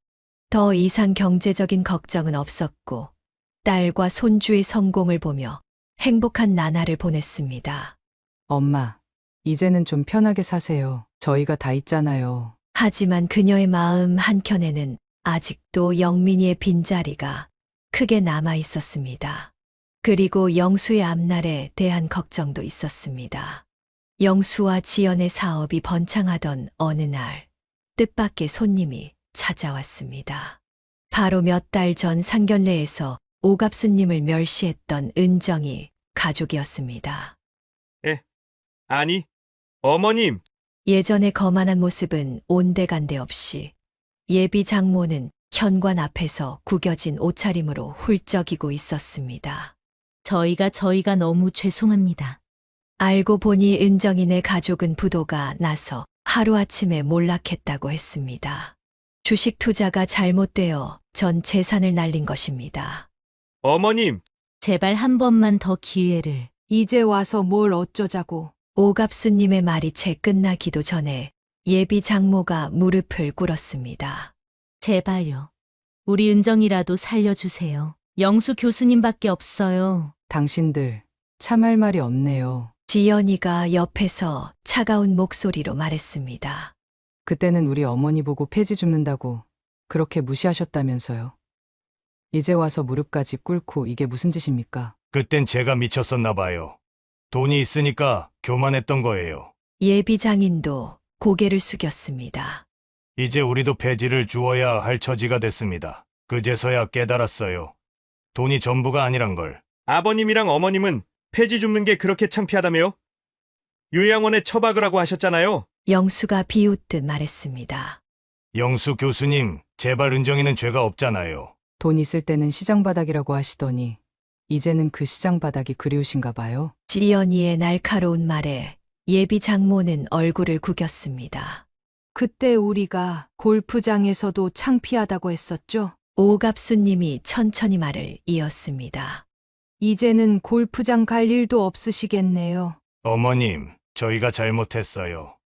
[SPEAKER 4] 더 이상 경제적인 걱정은 없었고 딸과 손주의 성공을 보며 행복한 나날을 보냈습니다.
[SPEAKER 12] 엄마, 이제는 좀 편하게 사세요. 저희가 다 있잖아요.
[SPEAKER 4] 하지만 그녀의 마음 한켠에는 아직도 영민이의 빈자리가 크게 남아 있었습니다. 그리고 영수의 앞날에 대한 걱정도 있었습니다. 영수와 지연의 사업이 번창하던 어느 날, 뜻밖의 손님이 찾아왔습니다. 바로 몇 달 전 상견례에서 오갑수님을 멸시했던 은정이 가족이었습니다.
[SPEAKER 3] 아니, 어머님.
[SPEAKER 4] 예전의 거만한 모습은 온데간데 없이 예비 장모는 현관 앞에서 구겨진 옷차림으로 훌쩍이고 있었습니다. 저희가 너무 죄송합니다. 알고 보니 은정이네 가족은 부도가 나서 하루아침에 몰락했다고 했습니다. 주식 투자가 잘못되어 전 재산을 날린 것입니다.
[SPEAKER 3] 어머님.
[SPEAKER 1] 제발 한 번만 더 기회를.
[SPEAKER 12] 이제 와서 뭘 어쩌자고.
[SPEAKER 4] 오갑수님의 말이 채 끝나기도 전에 예비 장모가 무릎을 꿇었습니다.
[SPEAKER 1] 제발요. 우리 은정이라도 살려주세요. 영수 교수님밖에 없어요.
[SPEAKER 12] 당신들, 참할 말이 없네요.
[SPEAKER 4] 지연이가 옆에서 차가운 목소리로 말했습니다.
[SPEAKER 12] 그때는 우리 어머니 보고 폐지 줍는다고 그렇게 무시하셨다면서요. 이제 와서 무릎까지 꿇고 이게 무슨 짓입니까?
[SPEAKER 2] 그땐 제가 미쳤었나 봐요. 돈이 있으니까 교만했던 거예요.
[SPEAKER 4] 예비 장인도 고개를 숙였습니다.
[SPEAKER 2] 이제 우리도 폐지를 주어야 할 처지가 됐습니다. 그제서야 깨달았어요. 돈이 전부가 아니란 걸.
[SPEAKER 3] 아버님이랑 어머님은 폐지 줍는 게 그렇게 창피하다며요? 요양원에 처박으라고 하셨잖아요.
[SPEAKER 4] 영수가 비웃듯 말했습니다.
[SPEAKER 2] 영수 교수님, 제발 은정이는 죄가 없잖아요.
[SPEAKER 12] 돈 있을 때는 시장 바닥이라고 하시더니 이제는 그 시장 바닥이 그리우신가 봐요.
[SPEAKER 4] 지연이의 날카로운 말에 예비 장모는 얼굴을 구겼습니다.
[SPEAKER 12] 그때 우리가 골프장에서도 창피하다고 했었죠.
[SPEAKER 4] 오갑수님이 천천히 말을 이었습니다.
[SPEAKER 12] 이제는 골프장 갈 일도 없으시겠네요.
[SPEAKER 2] 어머님, 저희가 잘못했어요.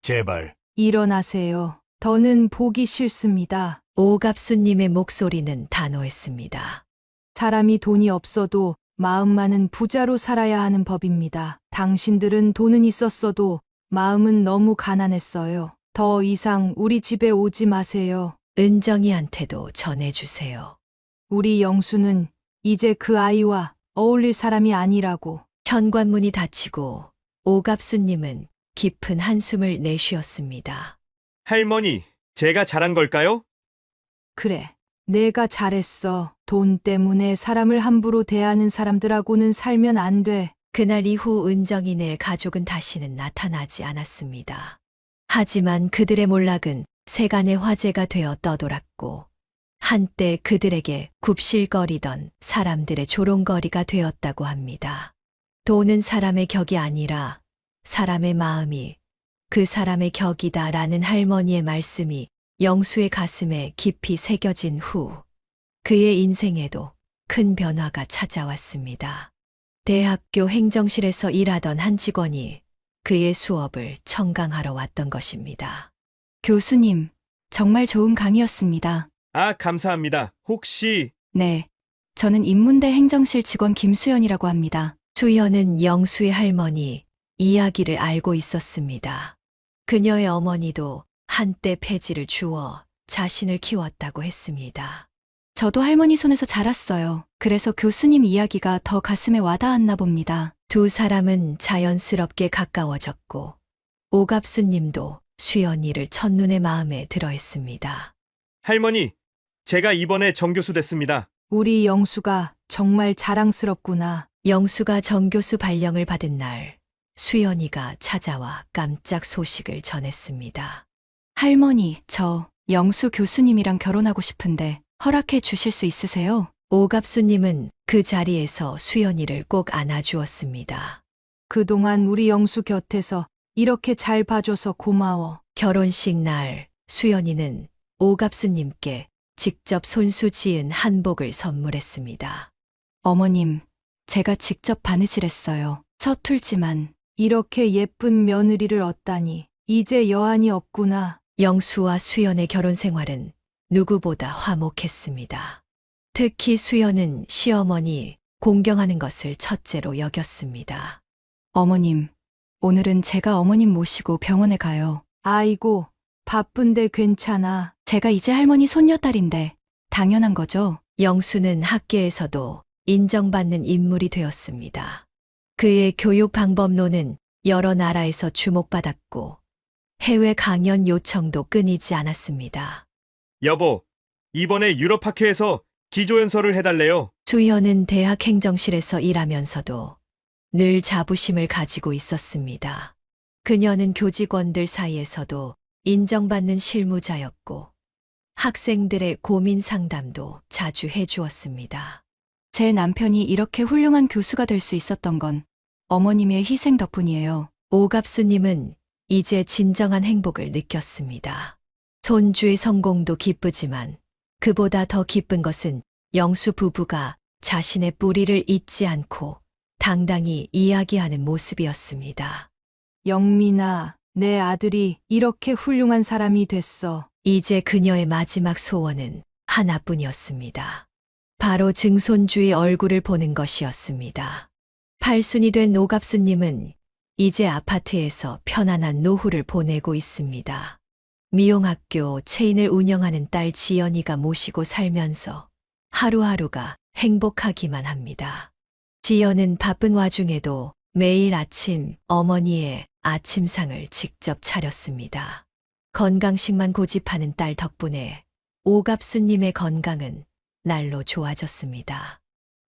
[SPEAKER 2] 제발.
[SPEAKER 12] 일어나세요. 더는 보기 싫습니다.
[SPEAKER 4] 오갑수님의 목소리는 단호했습니다.
[SPEAKER 12] 사람이 돈이 없어도 마음만은 부자로 살아야 하는 법입니다. 당신들은 돈은 있었어도 마음은 너무 가난했어요. 더 이상 우리 집에 오지 마세요.
[SPEAKER 4] 은정이한테도 전해주세요.
[SPEAKER 12] 우리 영수는 이제 그 아이와 어울릴 사람이 아니라고.
[SPEAKER 4] 현관문이 닫히고 오갑수님은 깊은 한숨을 내쉬었습니다.
[SPEAKER 3] 할머니, 제가 잘한 걸까요?
[SPEAKER 12] 그래, 내가 잘했어. 돈 때문에 사람을 함부로 대하는 사람들하고는 살면 안 돼.
[SPEAKER 4] 그날 이후 은정이네 가족은 다시는 나타나지 않았습니다. 하지만 그들의 몰락은 세간의 화제가 되어 떠돌았고 한때 그들에게 굽실거리던 사람들의 조롱거리가 되었다고 합니다. 돈은 사람의 격이 아니라 사람의 마음이 그 사람의 격이다라는 할머니의 말씀이 영수의 가슴에 깊이 새겨진 후 그의 인생에도 큰 변화가 찾아왔습니다. 대학교 행정실에서 일하던 한 직원이 그의 수업을 청강하러 왔던 것입니다.
[SPEAKER 7] 교수님, 정말 좋은 강의였습니다.
[SPEAKER 3] 아, 감사합니다. 혹시
[SPEAKER 7] 네. 저는 인문대 행정실 직원 김수연이라고 합니다.
[SPEAKER 4] 수연은 영수의 할머니 이야기를 알고 있었습니다. 그녀의 어머니도 한때 폐지를 주어 자신을 키웠다고 했습니다.
[SPEAKER 7] 저도 할머니 손에서 자랐어요. 그래서 교수님 이야기가 더 가슴에 와닿았나 봅니다.
[SPEAKER 4] 두 사람은 자연스럽게 가까워졌고 오갑수님도 수연이를 첫눈에 마음에 들어했습니다.
[SPEAKER 3] 할머니, 제가 이번에 정교수 됐습니다.
[SPEAKER 12] 우리 영수가 정말 자랑스럽구나.
[SPEAKER 4] 영수가 정교수 발령을 받은 날 수연이가 찾아와 깜짝 소식을 전했습니다.
[SPEAKER 7] 할머니, 저 영수 교수님이랑 결혼하고 싶은데 허락해 주실 수 있으세요?
[SPEAKER 4] 오갑수님은 그 자리에서 수연이를 꼭 안아주었습니다.
[SPEAKER 12] 그동안 우리 영수 곁에서 이렇게 잘 봐줘서 고마워.
[SPEAKER 4] 결혼식 날 수연이는 오갑수님께 직접 손수 지은 한복을 선물했습니다.
[SPEAKER 7] 어머님, 제가 직접 바느질했어요. 서툴지만.
[SPEAKER 12] 이렇게 예쁜 며느리를 얻다니. 이제 여한이 없구나.
[SPEAKER 4] 영수와 수연의 결혼 생활은 누구보다 화목했습니다. 특히 수연은 시어머니 공경하는 것을 첫째로 여겼습니다.
[SPEAKER 7] 어머님, 오늘은 제가 어머님 모시고 병원에 가요.
[SPEAKER 12] 아이고, 바쁜데 괜찮아.
[SPEAKER 7] 제가 이제 할머니 손녀딸인데 당연한 거죠?
[SPEAKER 4] 영수는 학계에서도 인정받는 인물이 되었습니다. 그의 교육 방법론은 여러 나라에서 주목받았고 해외 강연 요청도 끊이지 않았습니다.
[SPEAKER 3] 여보, 이번에 유럽학회에서 기조연설을 해달래요.
[SPEAKER 4] 수연은 대학 행정실에서 일하면서도 늘 자부심을 가지고 있었습니다. 그녀는 교직원들 사이에서도 인정받는 실무자였고 학생들의 고민 상담도 자주 해주었습니다.
[SPEAKER 7] 제 남편이 이렇게 훌륭한 교수가 될 수 있었던 건 어머님의 희생 덕분이에요.
[SPEAKER 4] 오갑수님은 이제 진정한 행복을 느꼈습니다. 손주의 성공도 기쁘지만 그보다 더 기쁜 것은 영수 부부가 자신의 뿌리를 잊지 않고 당당히 이야기하는 모습이었습니다.
[SPEAKER 12] 영민아, 내 아들이 이렇게 훌륭한 사람이 됐어.
[SPEAKER 4] 이제 그녀의 마지막 소원은 하나뿐이었습니다. 바로 증손주의 얼굴을 보는 것이었습니다. 팔순이 된 오갑수님은 이제 아파트에서 편안한 노후를 보내고 있습니다. 미용학교 체인을 운영하는 딸 지연이가 모시고 살면서 하루하루가 행복하기만 합니다. 지연은 바쁜 와중에도 매일 아침 어머니의 아침상을 직접 차렸습니다. 건강식만 고집하는 딸 덕분에 오갑수님의 건강은 날로 좋아졌습니다.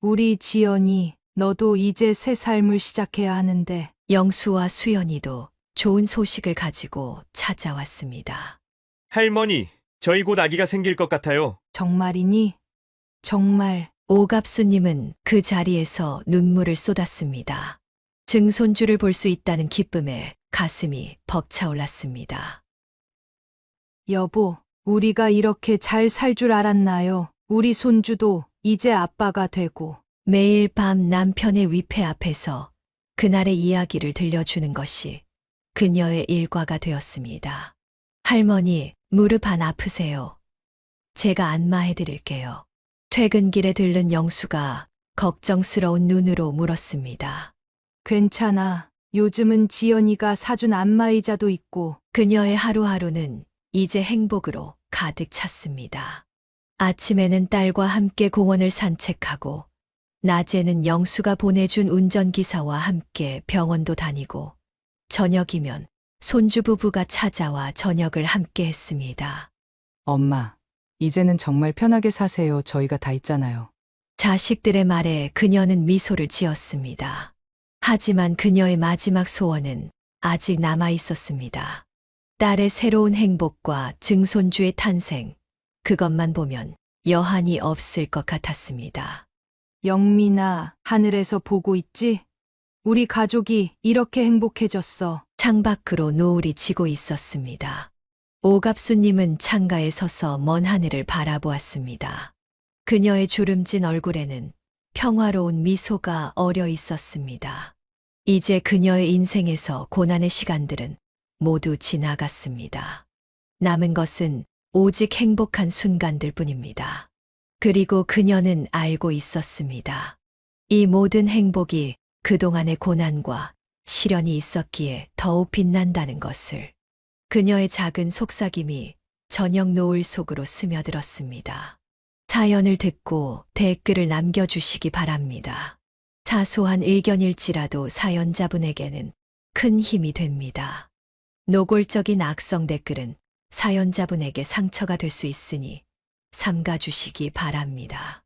[SPEAKER 12] 우리 지연이, 너도 이제 새 삶을 시작해야 하는데.
[SPEAKER 4] 영수와 수연이도 좋은 소식을 가지고 찾아왔습니다.
[SPEAKER 3] 할머니, 저희 곧 아기가 생길 것 같아요.
[SPEAKER 12] 정말이니? 정말.
[SPEAKER 4] 오갑수님은 그 자리에서 눈물을 쏟았습니다. 증손주를 볼 수 있다는 기쁨에 가슴이 벅차올랐습니다.
[SPEAKER 12] 여보, 우리가 이렇게 잘 살 줄 알았나요? 우리 손주도 이제 아빠가 되고.
[SPEAKER 4] 매일 밤 남편의 위패 앞에서 그날의 이야기를 들려주는 것이 그녀의 일과가 되었습니다. 할머니, 무릎 안 아프세요? 제가 안마해드릴게요. 퇴근길에 들른 영수가 걱정스러운 눈으로 물었습니다.
[SPEAKER 12] 괜찮아. 요즘은 지연이가 사준 안마의자도 있고.
[SPEAKER 4] 그녀의 하루하루는 이제 행복으로 가득 찼습니다. 아침에는 딸과 함께 공원을 산책하고, 낮에는 영수가 보내준 운전기사와 함께 병원도 다니고, 저녁이면 손주 부부가 찾아와 저녁을 함께 했습니다.
[SPEAKER 12] 엄마, 이제는 정말 편하게 사세요. 저희가 다 있잖아요.
[SPEAKER 4] 자식들의 말에 그녀는 미소를 지었습니다. 하지만 그녀의 마지막 소원은 아직 남아 있었습니다. 딸의 새로운 행복과 증손주의 탄생, 그것만 보면 여한이 없을 것 같았습니다.
[SPEAKER 12] 영민아, 하늘에서 보고 있지? 우리 가족이 이렇게 행복해졌어.
[SPEAKER 4] 창밖으로 노을이 지고 있었습니다. 오갑수님은 창가에 서서 먼 하늘을 바라보았습니다. 그녀의 주름진 얼굴에는 평화로운 미소가 어려 있었습니다. 이제 그녀의 인생에서 고난의 시간들은 모두 지나갔습니다. 남은 것은 오직 행복한 순간들 뿐입니다. 그리고 그녀는 알고 있었습니다. 이 모든 행복이 그동안의 고난과 시련이 있었기에 더욱 빛난다는 것을. 그녀의 작은 속삭임이 저녁 노을 속으로 스며들었습니다. 사연을 듣고 댓글을 남겨주시기 바랍니다. 사소한 의견일지라도 사연자분에게는 큰 힘이 됩니다. 노골적인 악성 댓글은 사연자분에게 상처가 될 수 있으니 삼가주시기 바랍니다.